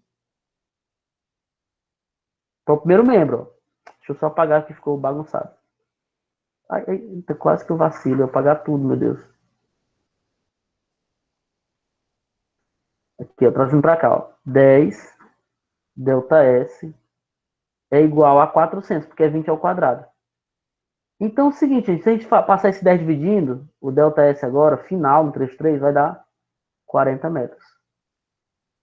A: para o primeiro membro, ó. Deixa eu só apagar que ficou bagunçado. Ai, quase que eu vacilo, eu apagar tudo, meu Deus. Aqui, ó, trazendo para cá, ó. 10 ΔS é igual a 400, porque é 20 ao quadrado. Então é o seguinte, gente, se a gente passar esse 10 dividindo, o ΔS agora, final, no trecho 3, vai dar 40 metros.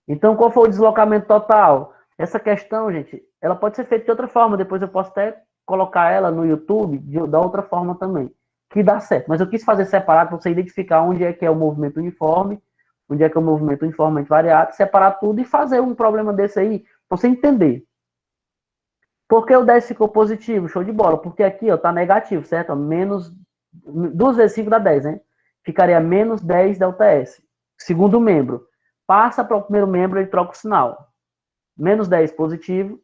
A: Então, qual foi o deslocamento total? Essa questão, gente, ela pode ser feita de outra forma. Depois eu posso até colocar ela no YouTube da outra forma também, que dá certo. Mas eu quis fazer separado para você identificar onde é que é o movimento uniforme, onde é que é o movimento uniformemente variado, separar tudo e fazer um problema desse aí, para você entender. Por que o 10 ficou positivo? Show de bola. Porque aqui, ó, tá negativo, certo? Menos 2 vezes 5 dá 10, né? Ficaria menos 10 ΔS. Segundo membro. Passa para o primeiro membro e troca o sinal. Menos 10 positivo,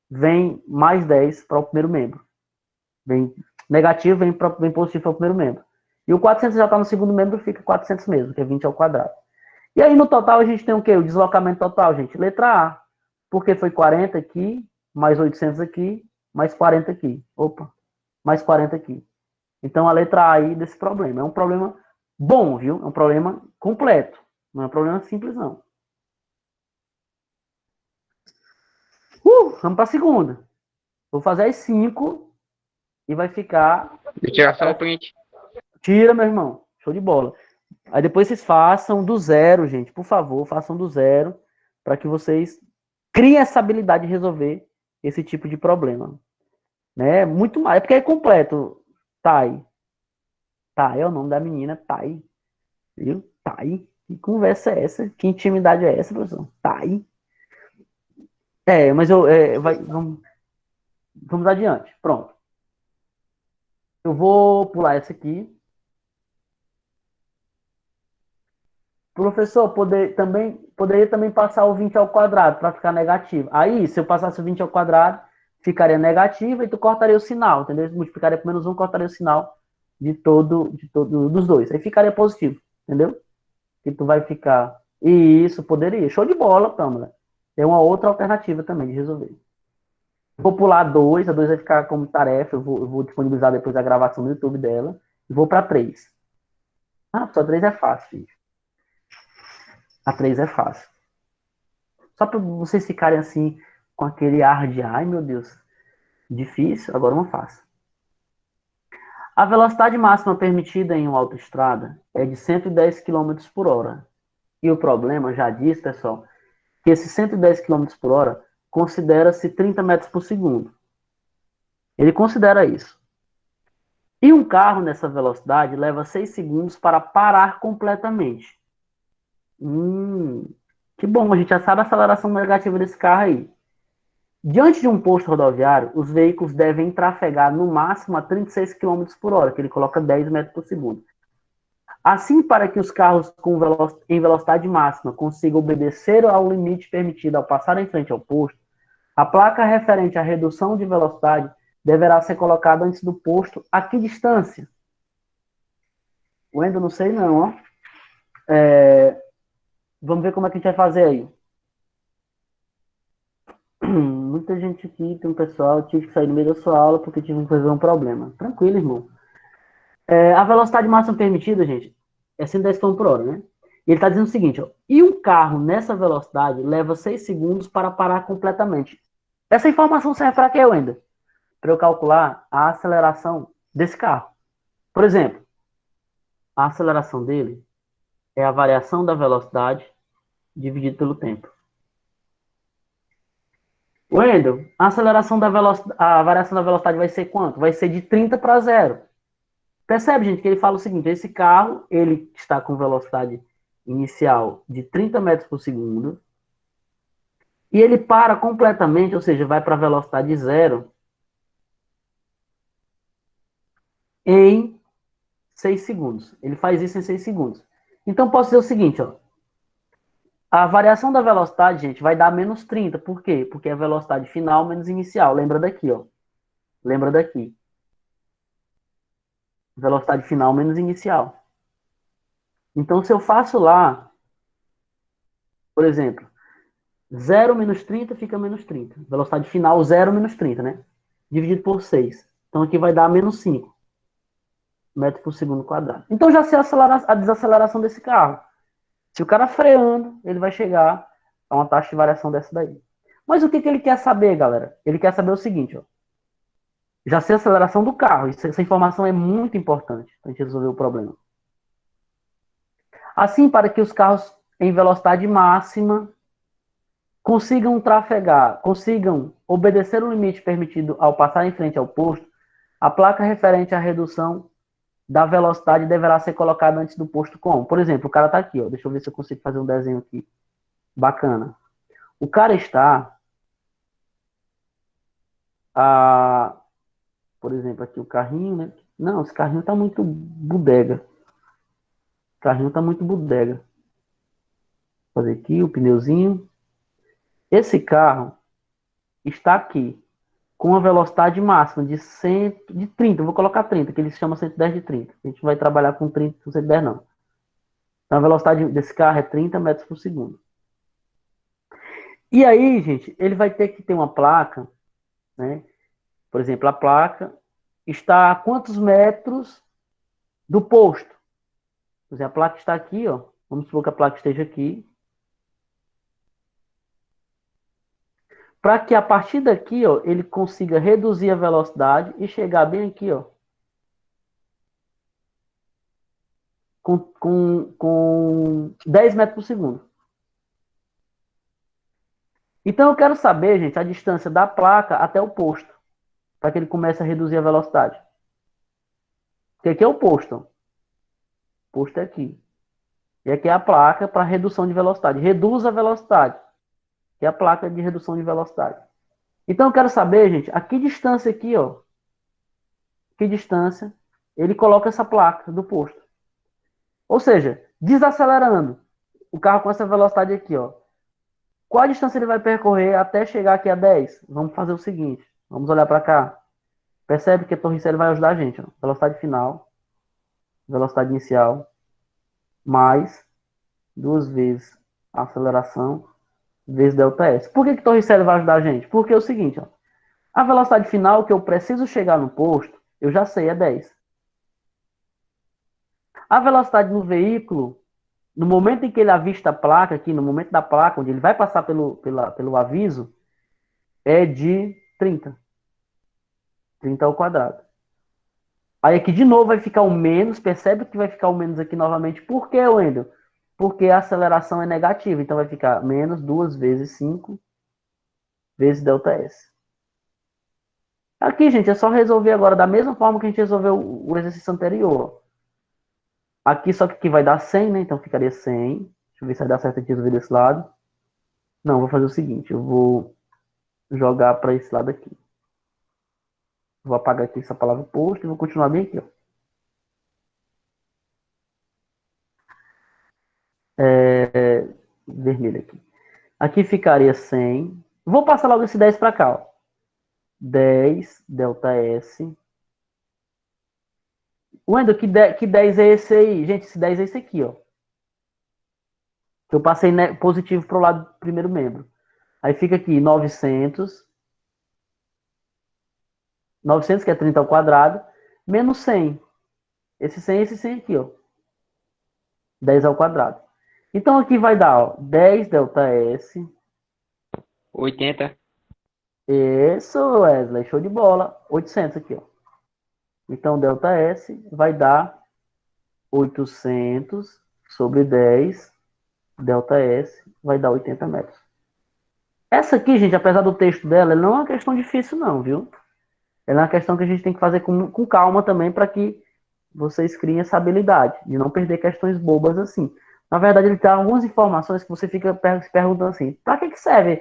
A: vem mais 10 para o primeiro membro. Vem negativo, vem positivo para o primeiro membro. E o 400 já está no segundo membro, fica 400 mesmo, que é 20 ao quadrado. E aí no total a gente tem o quê? O deslocamento total, gente. Letra A. Porque foi 40 aqui, mais 800 aqui, mais 40 aqui. Opa, mais 40 aqui. Então a letra A aí desse problema. É um problema bom, viu? É um problema completo. Não é um problema simples, não. Vamos para a segunda. Vou fazer as 5 e vai ficar...
C: Vou tirar só o print.
A: Tira, meu irmão. Show de bola. Aí depois vocês façam do zero, gente. Por favor, façam do zero para que vocês criem essa habilidade de resolver esse tipo de problema. Né? Muito mais. É porque é completo. Thay. Thay é o nome da menina. Thay. Viu? Thay. Que conversa é essa? Que intimidade é essa, professor? Thay. Mas vamos adiante. Pronto. Eu vou pular essa aqui. Professor, poderia também passar o 20 ao quadrado para ficar negativo. Aí, se eu passasse o 20 ao quadrado, ficaria negativo e tu cortaria o sinal, entendeu? Multiplicaria por menos 1, cortaria o sinal dos dois. Aí ficaria positivo, entendeu? E tu vai ficar... Isso, poderia. Show de bola, Pâmela. É uma outra alternativa também de resolver. Vou pular 2, a 2 vai ficar como tarefa, eu vou disponibilizar depois a gravação no YouTube dela. E vou para 3. Só 3 é fácil, gente. A 3 é fácil. Só para vocês ficarem assim, com aquele ar de, ai meu Deus, difícil, agora uma fácil. A velocidade máxima permitida em uma autoestrada é de 110 km por hora. E o problema, já disse, pessoal, que esses 110 km por hora considera-se 30 metros por segundo. Ele considera isso. E um carro nessa velocidade leva 6 segundos para parar completamente. Que bom, a gente já sabe a aceleração negativa desse carro aí. Diante de um posto rodoviário, os veículos devem trafegar no máximo a 36 km por hora, que ele coloca 10 metros por segundo. Assim, para que os carros em velocidade máxima consigam obedecer ao limite permitido ao passar em frente ao posto, a placa referente à redução de velocidade deverá ser colocada antes do posto a que distância? Eu ainda não sei não, ó. Vamos ver como é que a gente vai fazer aí. Muita gente aqui, tem um pessoal, tive que sair no meio da sua aula porque tive que resolver um problema. Tranquilo, irmão. A velocidade máxima permitida, gente, é 110 km por hora, né? E ele está dizendo o seguinte, ó, e um carro nessa velocidade leva 6 segundos para parar completamente. Essa informação serve para quê, Wender? Para eu calcular a aceleração desse carro. Por exemplo, a aceleração dele é a variação da velocidade dividido pelo tempo. Wendel, a aceleração da velocidade, a variação da velocidade vai ser quanto? Vai ser de 30 para 0. Percebe, gente, que ele fala o seguinte, esse carro, ele está com velocidade inicial de 30 metros por segundo, e ele para completamente, ou seja, vai para a velocidade zero, em 6 segundos. Ele faz isso em 6 segundos. Então, posso dizer o seguinte, ó, a variação da velocidade, gente, vai dar menos 30. Por quê? Porque é a velocidade final menos inicial. Lembra daqui, ó. Lembra daqui. Velocidade final menos inicial. Então, se eu faço lá, por exemplo, 0 menos 30 fica menos 30. Velocidade final 0 menos 30, né? Dividido por 6. Então, aqui vai dar menos 5 metros por segundo quadrado. Então, já sei a desaceleração desse carro. Se o cara freando, ele vai chegar a uma taxa de variação dessa daí. Mas o que ele quer saber, galera? Ele quer saber o seguinte, ó. Já sei a aceleração do carro. Essa informação é muito importante para a gente resolver o problema. Assim, para que os carros em velocidade máxima consigam trafegar, consigam obedecer o limite permitido ao passar em frente ao posto, a placa referente à redução da velocidade deverá ser colocada antes do posto como? Por exemplo, o cara está aqui, ó. Deixa eu ver se eu consigo fazer um desenho aqui. Bacana. O cara está por exemplo, aqui o carrinho, né? Não, esse carrinho está muito bodega. O carrinho está muito bodega. Vou fazer aqui o pneuzinho. Esse carro está aqui com a velocidade máxima de 30, vou colocar 30, que ele se chama 110 de 30. A gente vai trabalhar com 30, com 110 não. Então a velocidade desse carro é 30 metros por segundo. E aí, gente, ele vai ter que ter uma placa, né? Por exemplo, a placa está a quantos metros do posto? Por exemplo, a placa está aqui, ó. Vamos supor que a placa esteja aqui. Para que a partir daqui, ó, ele consiga reduzir a velocidade e chegar bem aqui, ó. Com 10 metros por segundo. Então eu quero saber, gente, a distância da placa até o posto. Para que ele comece a reduzir a velocidade. Porque aqui é o posto. Ó. O posto é aqui. E aqui é a placa para redução de velocidade. Reduz a velocidade. Que é a placa de redução de velocidade. Então eu quero saber, gente, a que distância aqui, ó. Que distância ele coloca essa placa do posto. Ou seja, desacelerando o carro com essa velocidade aqui, ó. Qual a distância ele vai percorrer até chegar aqui a 10? Vamos fazer o seguinte. Vamos olhar para cá. Percebe que a torricelli vai ajudar a gente. Ó. Velocidade final, velocidade inicial, mais 2 vezes a aceleração, vezes ΔS. Por que torricelli vai ajudar a gente? Porque é o seguinte, ó. A velocidade final que eu preciso chegar no posto, eu já sei, é 10. A velocidade no veículo, no momento em que ele avista a placa, aqui no momento da placa, onde ele vai passar pelo aviso, é de 30. 30 ao quadrado. Aí aqui de novo vai ficar o menos, percebe que vai ficar o menos aqui novamente. Por que, Wendel? Porque a aceleração é negativa, então vai ficar menos 2 vezes 5 vezes ΔS. Aqui, gente, é só resolver agora da mesma forma que a gente resolveu o exercício anterior. Aqui, só que aqui vai dar 100, né? Então ficaria 100. Deixa eu ver se vai dar certo aqui resolver desse lado. Não, vou fazer o seguinte. Eu vou jogar para esse lado aqui. Vou apagar aqui essa palavra posto e vou continuar bem aqui, ó. Vermelho aqui. Aqui ficaria 100. Vou passar logo esse 10 para cá, ó. 10, ΔS. Wendel, que 10 é esse aí? Gente, esse 10 é esse aqui, ó. Que eu passei positivo para o lado do primeiro membro. Aí fica aqui 900. 900, que é 30 ao quadrado, menos 100. Esse 100 e esse 100 aqui, ó. 10 ao quadrado. Então aqui vai dar, ó, 10 ΔS.
C: 80.
A: Isso, Wesley, show de bola. 800 aqui, ó. Então ΔS vai dar 800 sobre 10. ΔS vai dar 80 metros. Essa aqui, gente, apesar do texto dela, não é uma questão difícil não, viu? Ela é uma questão que a gente tem que fazer com calma também para que vocês criem essa habilidade de não perder questões bobas assim. Na verdade, ele tem algumas informações que você fica se perguntando assim, para que serve?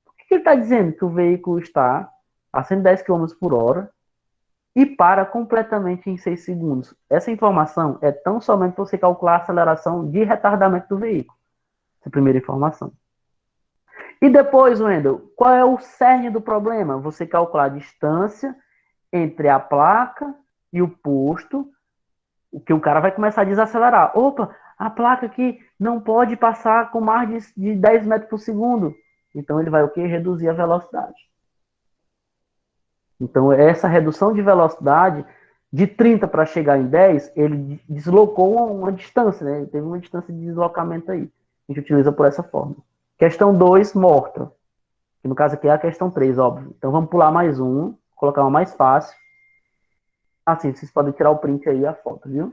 A: Por que ele está dizendo que o veículo está a 110 km por hora e para completamente em 6 segundos? Essa informação é tão somente para você calcular a aceleração de retardamento do veículo. Essa é a primeira informação. E depois, Wendel, qual é o cerne do problema? Você calcular a distância entre a placa e o posto, o que o cara vai começar a desacelerar. Opa, a placa aqui não pode passar com mais de 10 metros por segundo. Então ele vai o quê? Reduzir a velocidade. Então essa redução de velocidade de 30 para chegar em 10, ele deslocou uma distância, né? Ele teve uma distância de deslocamento aí. A gente utiliza por essa forma. Questão 2, morta. Que no caso aqui é a questão 3, óbvio. Então vamos pular mais um, colocar uma mais fácil. Assim, vocês podem tirar o print aí, a foto, viu?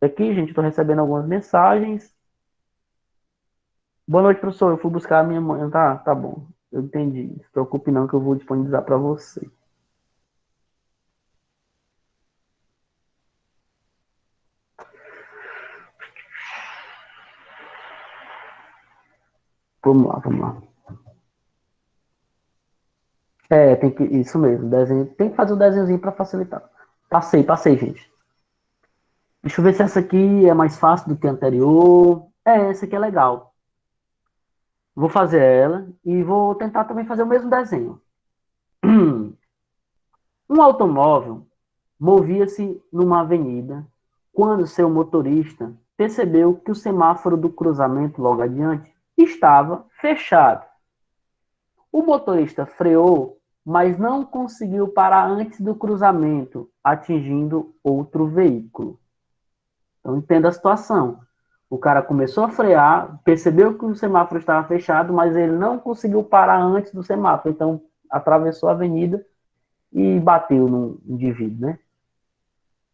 A: Aqui, gente, estou recebendo algumas mensagens. Boa noite, professor. Eu fui buscar a minha mãe. Tá bom. Eu entendi. Não se preocupe não que eu vou disponibilizar para você. Vamos lá, vamos lá. É, tem que. Isso mesmo, desenho. Tem que fazer o desenhozinho para facilitar. Passei, gente. Deixa eu ver se essa aqui é mais fácil do que a anterior. É, essa aqui é legal. Vou fazer ela e vou tentar também fazer o mesmo desenho. Um automóvel movia-se numa avenida quando seu motorista percebeu que o semáforo do cruzamento logo adiante estava fechado. O motorista freou, mas não conseguiu parar antes do cruzamento, atingindo outro veículo. Então, entenda a situação. O cara começou a frear, percebeu que o semáforo estava fechado, mas ele não conseguiu parar antes do semáforo. Então, atravessou a avenida e bateu num indivíduo, né?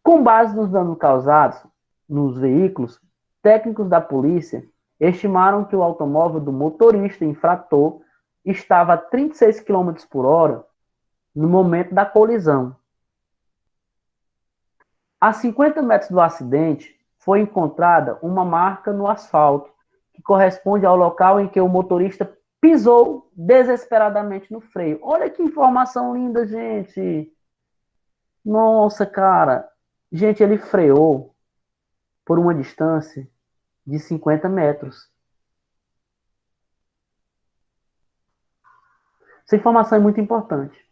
A: Com base nos danos causados nos veículos, técnicos da polícia estimaram que o automóvel do motorista infrator estava a 36 km por hora no momento da colisão. A 50 metros do acidente, foi encontrada uma marca no asfalto, que corresponde ao local em que o motorista pisou desesperadamente no freio. Olha que informação linda, gente! Nossa, cara! Gente, ele freou por uma distância de 50 metros. Essa informação é muito importante.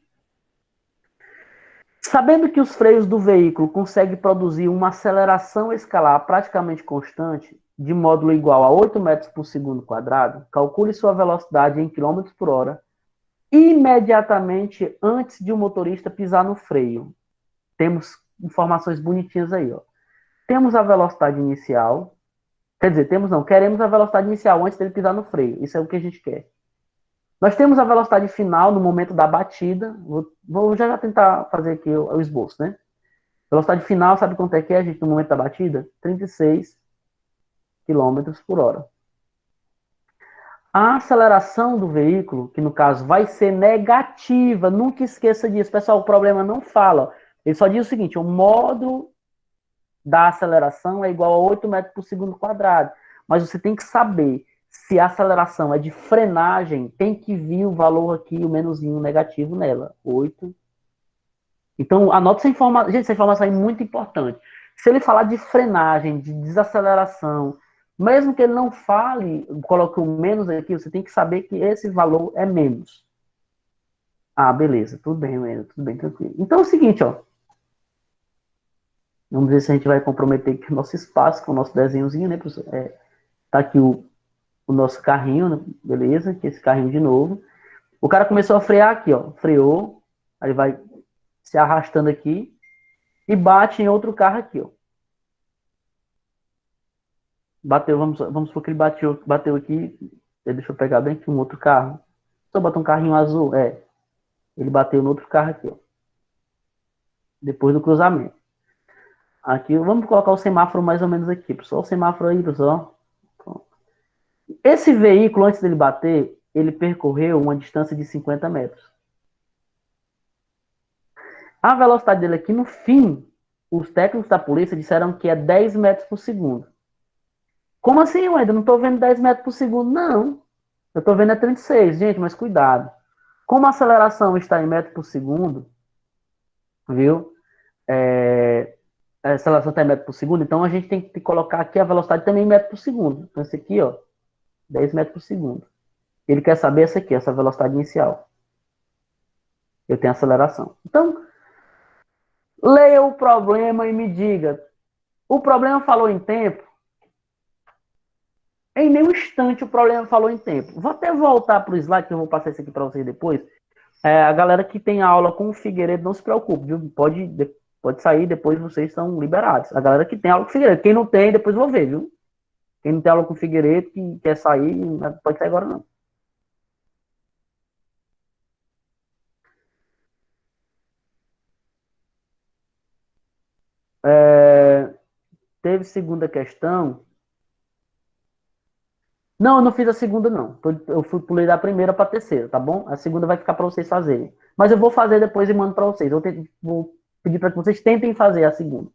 A: Sabendo que os freios do veículo conseguem produzir uma aceleração escalar praticamente constante, de módulo igual a 8 metros por segundo quadrado, calcule sua velocidade em km por hora imediatamente antes de o motorista pisar no freio. Temos informações bonitinhas aí, ó. Temos a velocidade inicial, quer dizer, queremos a velocidade inicial antes dele pisar no freio. Isso é o que a gente quer. Nós temos a velocidade final no momento da batida. Vou já tentar fazer aqui o esboço, né? Velocidade final, sabe quanto é, gente, no momento da batida? 36 km por hora. A aceleração do veículo, que no caso vai ser negativa, nunca esqueça disso. Pessoal, o problema não fala. Ele só diz o seguinte, o módulo da aceleração é igual a 8 metros por segundo quadrado. Mas você tem que saber se a aceleração é de frenagem, tem que vir o valor aqui, o menuzinho negativo nela. 8. Então, anote essa informação. Gente, essa informação é muito importante. Se ele falar de frenagem, de desaceleração, mesmo que ele não fale, coloque o menos aqui, você tem que saber que esse valor é menos. Ah, beleza. Tudo bem, tudo bem, tranquilo. Então é o seguinte, ó. Vamos ver se a gente vai comprometer aqui o nosso espaço com o nosso desenhozinho, né, professor? Tá aqui o nosso carrinho, né? Beleza? Aqui esse carrinho de novo. O cara começou a frear aqui, ó. Freou. Aí vai se arrastando aqui e bate em outro carro aqui, ó. Bateu, vamos supor que ele bateu aqui. Deixa eu pegar bem aqui um outro carro. Só botar um carrinho azul. Ele bateu no outro carro aqui, ó. Depois do cruzamento. Aqui, vamos colocar o semáforo mais ou menos aqui, pessoal. O semáforo aí, pessoal. Esse veículo, antes dele bater, ele percorreu uma distância de 50 metros. A velocidade dele aqui, no fim, os técnicos da polícia disseram que é 10 metros por segundo. Como assim, eu ainda não estou vendo 10 metros por segundo? Não. Eu estou vendo 36. Gente, mas cuidado. Como a aceleração está em metros por segundo, viu? A aceleração está em metros por segundo, então a gente tem que colocar aqui a velocidade também em metros por segundo. Então, esse aqui, ó, 10 metros por segundo. Ele quer saber essa aqui, essa velocidade inicial. Eu tenho aceleração. Então, leia o problema e me diga. O problema falou em tempo? Em nenhum instante o problema falou em tempo. Vou até voltar para o slide, que eu vou passar isso aqui para vocês depois. A galera que tem aula com o Figueiredo, não se preocupe, viu? Pode sair, depois vocês estão liberados. A galera que tem aula com o Figueiredo. Quem não tem, depois vou ver, viu? Quem não tem aula com o Figueiredo, que quer sair, não pode sair agora, não. Teve segunda questão. Não, eu não fiz a segunda, não. Eu pulei da primeira para a terceira, tá bom? A segunda vai ficar para vocês fazerem. Mas eu vou fazer depois e mando para vocês. Vou pedir para que vocês tentem fazer a segunda.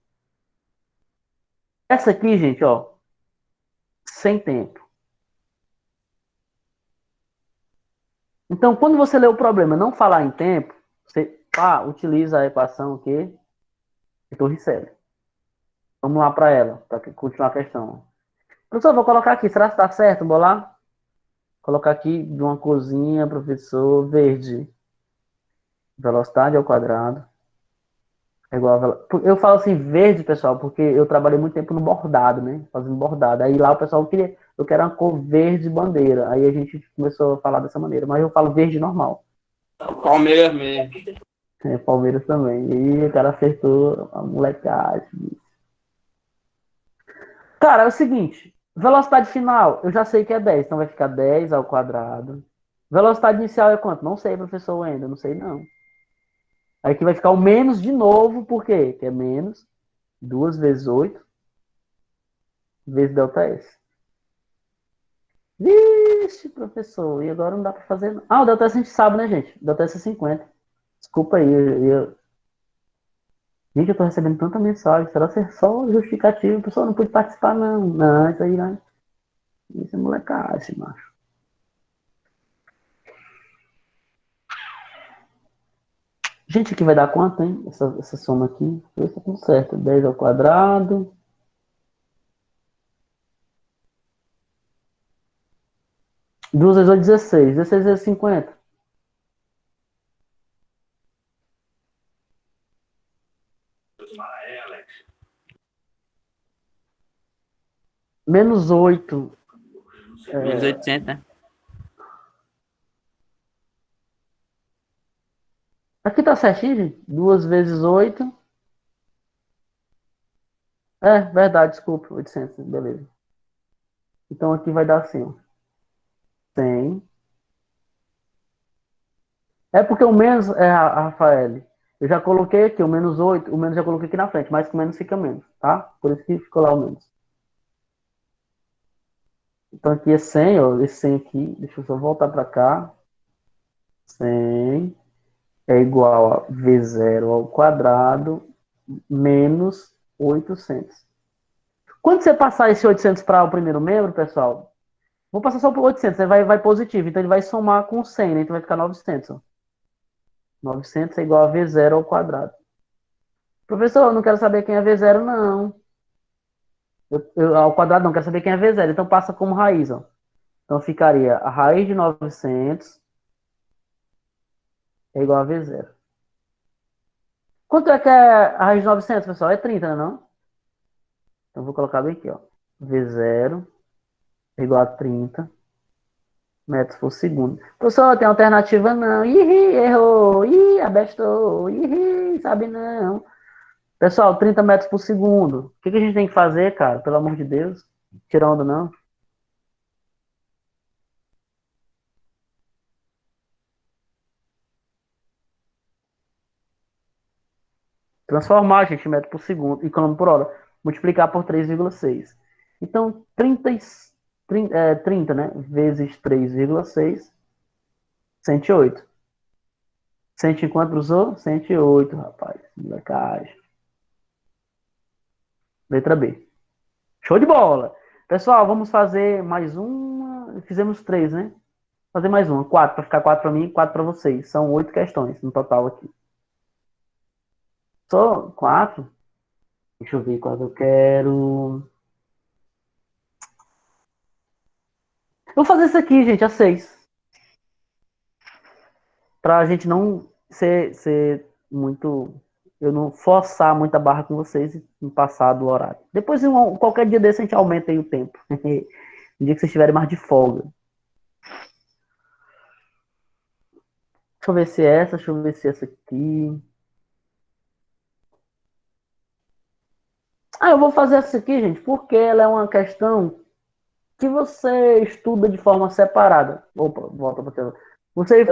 A: Essa aqui, gente, ó, sem tempo. Então, quando você lê o problema não falar em tempo, você utiliza a equação aqui de Torricelli. Vamos lá para ela, para continuar a questão. Professor, vou colocar aqui. Será que está certo? Vou lá. Colocar aqui de uma corzinha, professor, verde. Velocidade ao quadrado. É igual eu falo assim, verde, pessoal, porque eu trabalhei muito tempo no bordado, né? Fazendo bordado. Aí lá o pessoal queria, eu quero uma cor verde bandeira. Aí a gente começou a falar dessa maneira. Mas eu falo verde normal.
C: Palmeiras mesmo.
A: Palmeiras também. E o cara acertou a molecagem. Cara, é o seguinte. Velocidade final, eu já sei que é 10. Então vai ficar 10 ao quadrado. Velocidade inicial é quanto? Não sei, professor Wendel. Não sei, não. Aí aqui vai ficar o menos de novo, por quê? Que é menos 2 vezes 8 vezes ΔS. Vixe, professor, e agora não dá para fazer. O ΔS a gente sabe, né, gente? ΔS é 50. Desculpa aí. Gente, eu tô recebendo tanta mensagem. Será que é só justificativo? O pessoal não pôde participar, não. Não, isso aí, né? Isso é molecagem, macho. Gente, aqui vai dar quanto, hein? Essa soma aqui. Isso tá tudo certo. 10 ao quadrado. Duas vezes 8, 16. 16 vezes 50. Menos 8.
C: Menos 800, né?
A: Aqui tá certinho, gente? 2 vezes 8. Verdade, desculpa. 800, beleza. Então aqui vai dar assim, ó. 100. É porque o menos Rafael. Eu já coloquei aqui o menos 8. O menos já coloquei aqui na frente, mas com o menos fica menos, tá? Por isso que ficou lá o menos. Então aqui é 100, ó, esse 100 aqui, deixa eu só voltar para cá. 100 é igual a V0 ao quadrado menos 800. Quando você passar esse 800 para o primeiro membro, pessoal, vou passar só por 800, né? Vai positivo, então ele vai somar com 100, né? Então vai ficar 900. Ó. 900 é igual a V0 ao quadrado. Professor, eu não quero saber quem é V0, não. Ao quadrado não, quero saber quem é V0. Então passa como raiz, ó. Então ficaria a raiz de 900 é igual a V0. Quanto é que é a raiz de 900, pessoal? É 30, não? Então vou colocar bem aqui, ó. V0 é igual a 30 metros por segundo. Professor, tem alternativa não. Ih, errou. Ih, abestou. Ih, sabe não. Pessoal, 30 metros por segundo. O que a gente tem que fazer, cara? Pelo amor de Deus. Tira onda, não. Transformar, gente, metro por segundo e quilômetro por hora. Multiplicar por 3,6. Então, 30, né? Vezes 3,6, 108. 100 quanto usou? 108, rapaz. Molecagem. Letra B. Show de bola. Pessoal, vamos fazer mais uma. Fizemos 3, né? Fazer mais uma. 4, para ficar 4 para mim e 4 para vocês. São 8 questões no total aqui. Só 4? Deixa eu ver qual eu quero. Eu vou fazer isso aqui, gente, a 6. Pra gente não ser muito. Eu não forçar muita barra com vocês e me passar do horário. Depois, qualquer dia desse, a gente aumenta aí o tempo. Um dia que vocês estiverem mais de folga. Deixa eu ver se é essa, deixa eu ver se é essa aqui. Eu vou fazer essa aqui, gente, porque ela é uma questão que você estuda de forma separada. Opa, volta para tela. Você.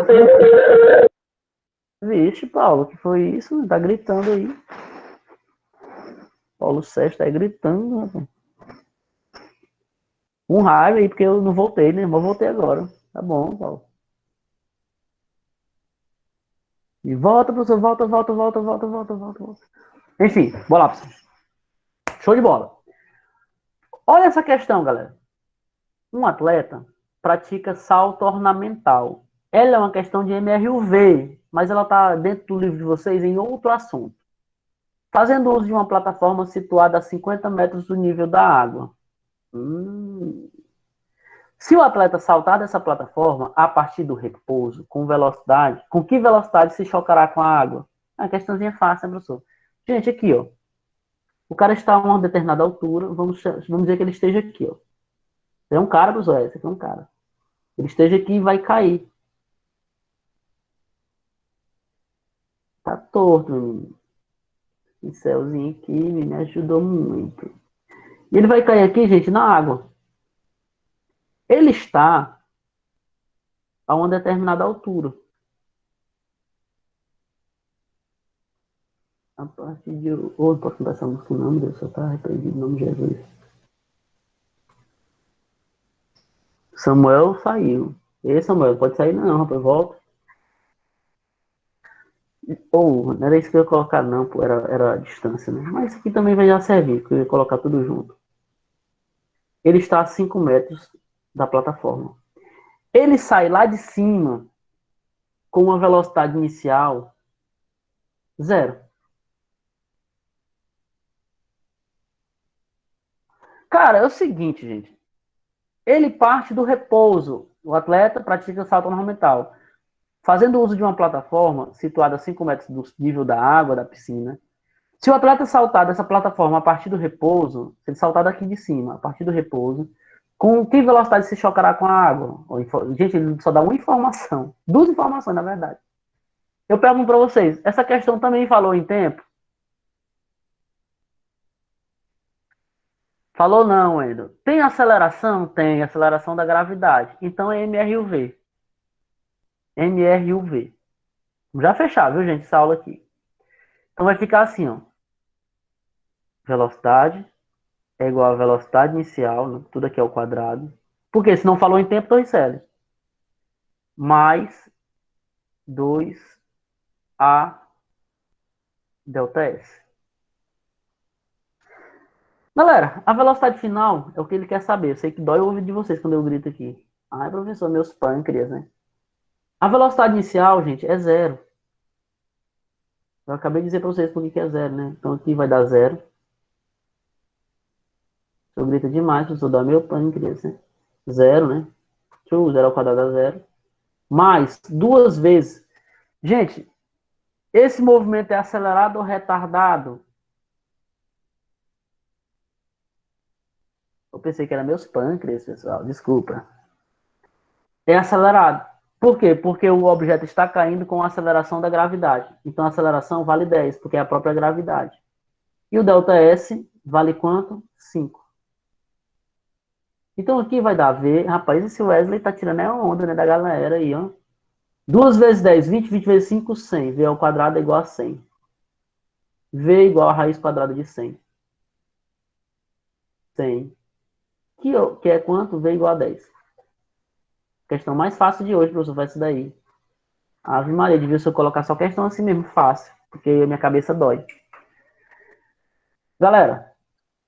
A: Vixe, Paulo, que foi isso? Tá gritando aí. Paulo Sérgio tá aí gritando, rapaz. Com raiva aí, porque eu não voltei, né? Mas voltei agora. Tá bom, Paulo. E volta, professor, volta. Enfim, bora lá, professor. Show de bola. Olha essa questão, galera. Um atleta pratica salto ornamental. Ela é uma questão de MRUV, mas ela está dentro do livro de vocês em outro assunto. Fazendo uso de uma plataforma situada a 50 metros do nível da água. Se o atleta saltar dessa plataforma a partir do repouso, com que velocidade se chocará com a água? A questãozinha fácil, né, professor? Gente, aqui, ó. O cara está a uma determinada altura, vamos dizer que ele esteja aqui, ó. É um cara, professor, esse aqui é um cara. Ele esteja aqui e vai cair. Tá torto, menino. Esse céuzinho aqui me ajudou muito. E ele vai cair aqui, gente, na água. Ele está a uma determinada altura. A partir de... Ou posso cantar essa música? Não, meu Deus, só tá repreendido em nome de Jesus. Samuel saiu. Ei, Samuel, pode sair não, rapaz, volta. Ou, não era isso que eu ia colocar não, pô, era a distância, né? Mas isso aqui também vai já servir, que eu ia colocar tudo junto. Ele está a 5 metros da plataforma. Ele sai lá de cima com uma velocidade inicial 0. Cara, é o seguinte, gente. Ele parte do repouso. O atleta pratica salto ornamental. Fazendo uso de uma plataforma situada a 5 metros do nível da água, da piscina. Se o atleta saltar dessa plataforma a partir do repouso, se ele saltar daqui de cima, a partir do repouso, com que velocidade se chocará com a água? Gente, ele só dá uma informação. 2 informações, na verdade. Eu pergunto para vocês, essa questão também falou em tempo? Falou não, Wendel. Tem aceleração? Tem, aceleração da gravidade. Então é MRUV. MRUV. Já fechar, viu, gente, essa aula aqui. Então vai ficar assim, ó. Velocidade é igual a velocidade inicial, né? Tudo aqui é o quadrado, Porque se não falou em tempo, Torricelli. Mais 2A delta S. Galera, a velocidade final é o que ele quer saber. Eu sei que dói o ouvido de vocês quando eu grito aqui. Ai, professor, meus pâncreas, né? A velocidade inicial, gente, é zero. Eu acabei de dizer para vocês por que é zero, né? Então aqui vai dar zero. Eu grito demais, professor, dá meu pâncreas, né? Zero, né? Zero ao quadrado dá zero. Mais duas vezes. Gente, esse movimento é acelerado ou retardado? Eu pensei que era meus pâncreas, pessoal. Desculpa. É acelerado. Por quê? Porque o objeto está caindo com a aceleração da gravidade. Então a aceleração vale 10, porque é a própria gravidade. E o ΔS vale quanto? 5. Então aqui vai dar V. Rapaz, esse Wesley tá tirando a onda, né, da galera aí, ó. 2 vezes 10, 20, 20 vezes 5, 100. V ao quadrado é igual a 100. V igual a raiz quadrada de 100. 100. Que é quanto? V igual a 10. Questão mais fácil de hoje, professor, vai ser daí. Ave Maria, devia se eu colocar só questão assim mesmo, fácil. Porque minha cabeça dói. Galera,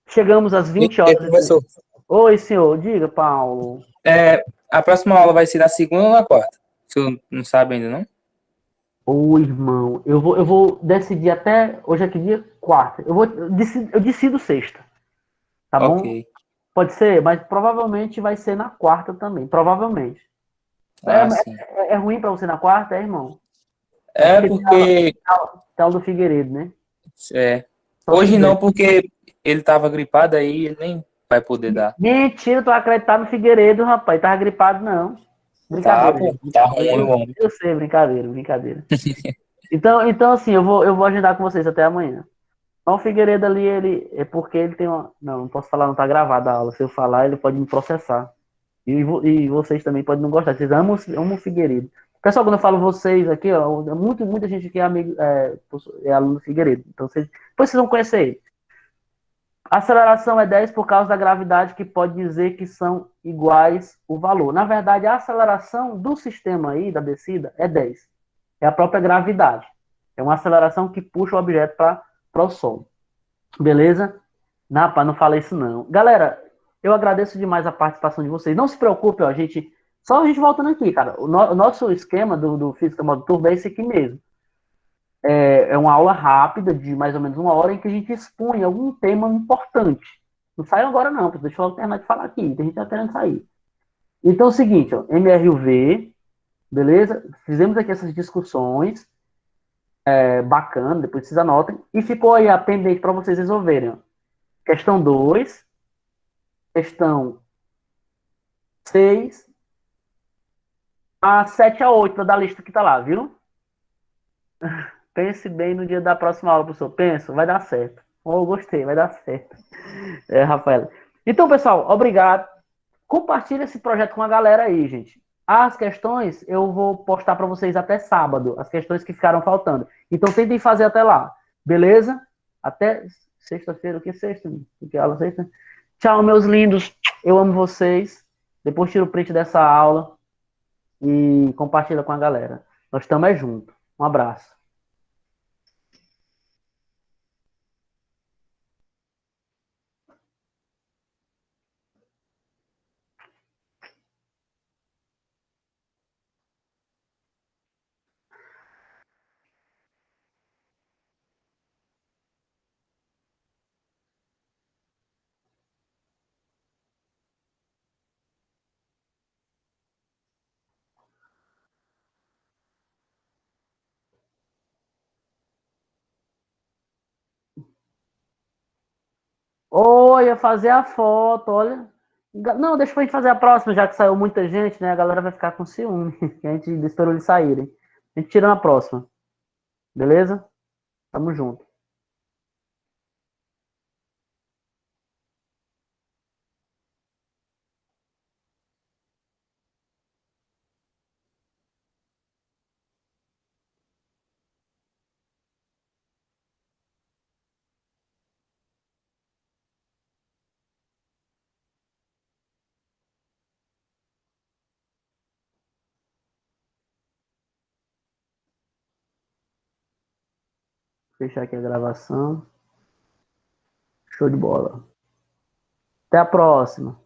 A: chegamos às
D: E
A: 20
D: aí,
A: horas.
D: professor?
A: Oi, senhor. Diga, Paulo.
D: A próxima aula vai ser na segunda ou na quarta? O senhor não sabe ainda, não?
A: Oi, irmão. Eu vou decidir até... Hoje é que dia? Quarta. Eu decido sexta. Tá bom?
D: Ok.
A: Pode ser, mas provavelmente vai ser na quarta também. Provavelmente. É,
D: Ah, sim.
A: é ruim pra você na quarta, é, irmão? É
D: É
A: porque
D: porque...
A: tem aula do Figueiredo, né?
D: É,
A: Só se
D: hoje
A: der.
D: não, porque ele tava gripado aí, ele nem vai poder dar.
A: Mentira, tu acreditar no Figueiredo, rapaz. Tava gripado, não.
D: Tá,
A: Brincadeira,
D: pô.
A: gente.
D: Tá
A: Brincadeira.
D: ruim o
A: Eu,
D: homem.
A: eu sei, brincadeira, brincadeira. Então assim, eu vou agendar com vocês até amanhã. Então, o Figueiredo ali, ele é porque ele tem uma. Não posso falar, não tá gravada a aula. Se eu falar, ele pode me processar. E vocês também podem não gostar. Vocês amam o Figueiredo. Pessoal, quando eu falo vocês aqui, ó, muita gente aqui é amigo, é aluno do Figueiredo. Então, depois vocês vão conhecer ele. A aceleração é 10 por causa da gravidade, que pode dizer que são iguais o valor. Na verdade, a aceleração do sistema aí, da descida, é 10. É a própria gravidade. É uma aceleração que puxa o objeto para o solo. Beleza? Não, rapaz, não fala isso não. Galera, eu agradeço demais a participação de vocês. Não se preocupe, ó, gente. Só a gente voltando aqui, cara. O nosso esquema do Física Modo Turbo é esse aqui mesmo. É uma aula rápida, de mais ou menos uma hora, em que a gente expõe algum tema importante. Não saiam agora, não, deixa eu terminar de falar aqui. Tem gente que tá querendo sair. Então é o seguinte, ó, MRUV, beleza? Fizemos aqui essas discussões, bacana, depois vocês anotem. E ficou aí a pendente para vocês resolverem. Ó. Questão 2, questão 6, a 7 a 8 da lista que tá lá, viu? Pense bem no dia da próxima aula, professor. Penso, vai dar certo. Oh, gostei, vai dar certo. Rafaela. Então, pessoal, obrigado. Compartilha esse projeto com a galera aí, gente. As questões eu vou postar para vocês até sábado, as questões que ficaram faltando. Então, tentem fazer até lá. Beleza? Até sexta-feira, o que é sexta? O que é aula sexta? Tchau, meus lindos. Eu amo vocês. Depois tira o print dessa aula e compartilha com a galera. Nós estamos juntos. Um abraço. Oi, ia fazer a foto, olha. Não, deixa pra gente fazer a próxima, já que saiu muita gente, né? A galera vai ficar com ciúme, que a gente esperou eles saírem. A gente tira na próxima, beleza? Tamo junto. Fechar aqui a gravação. Show de bola. Até a próxima.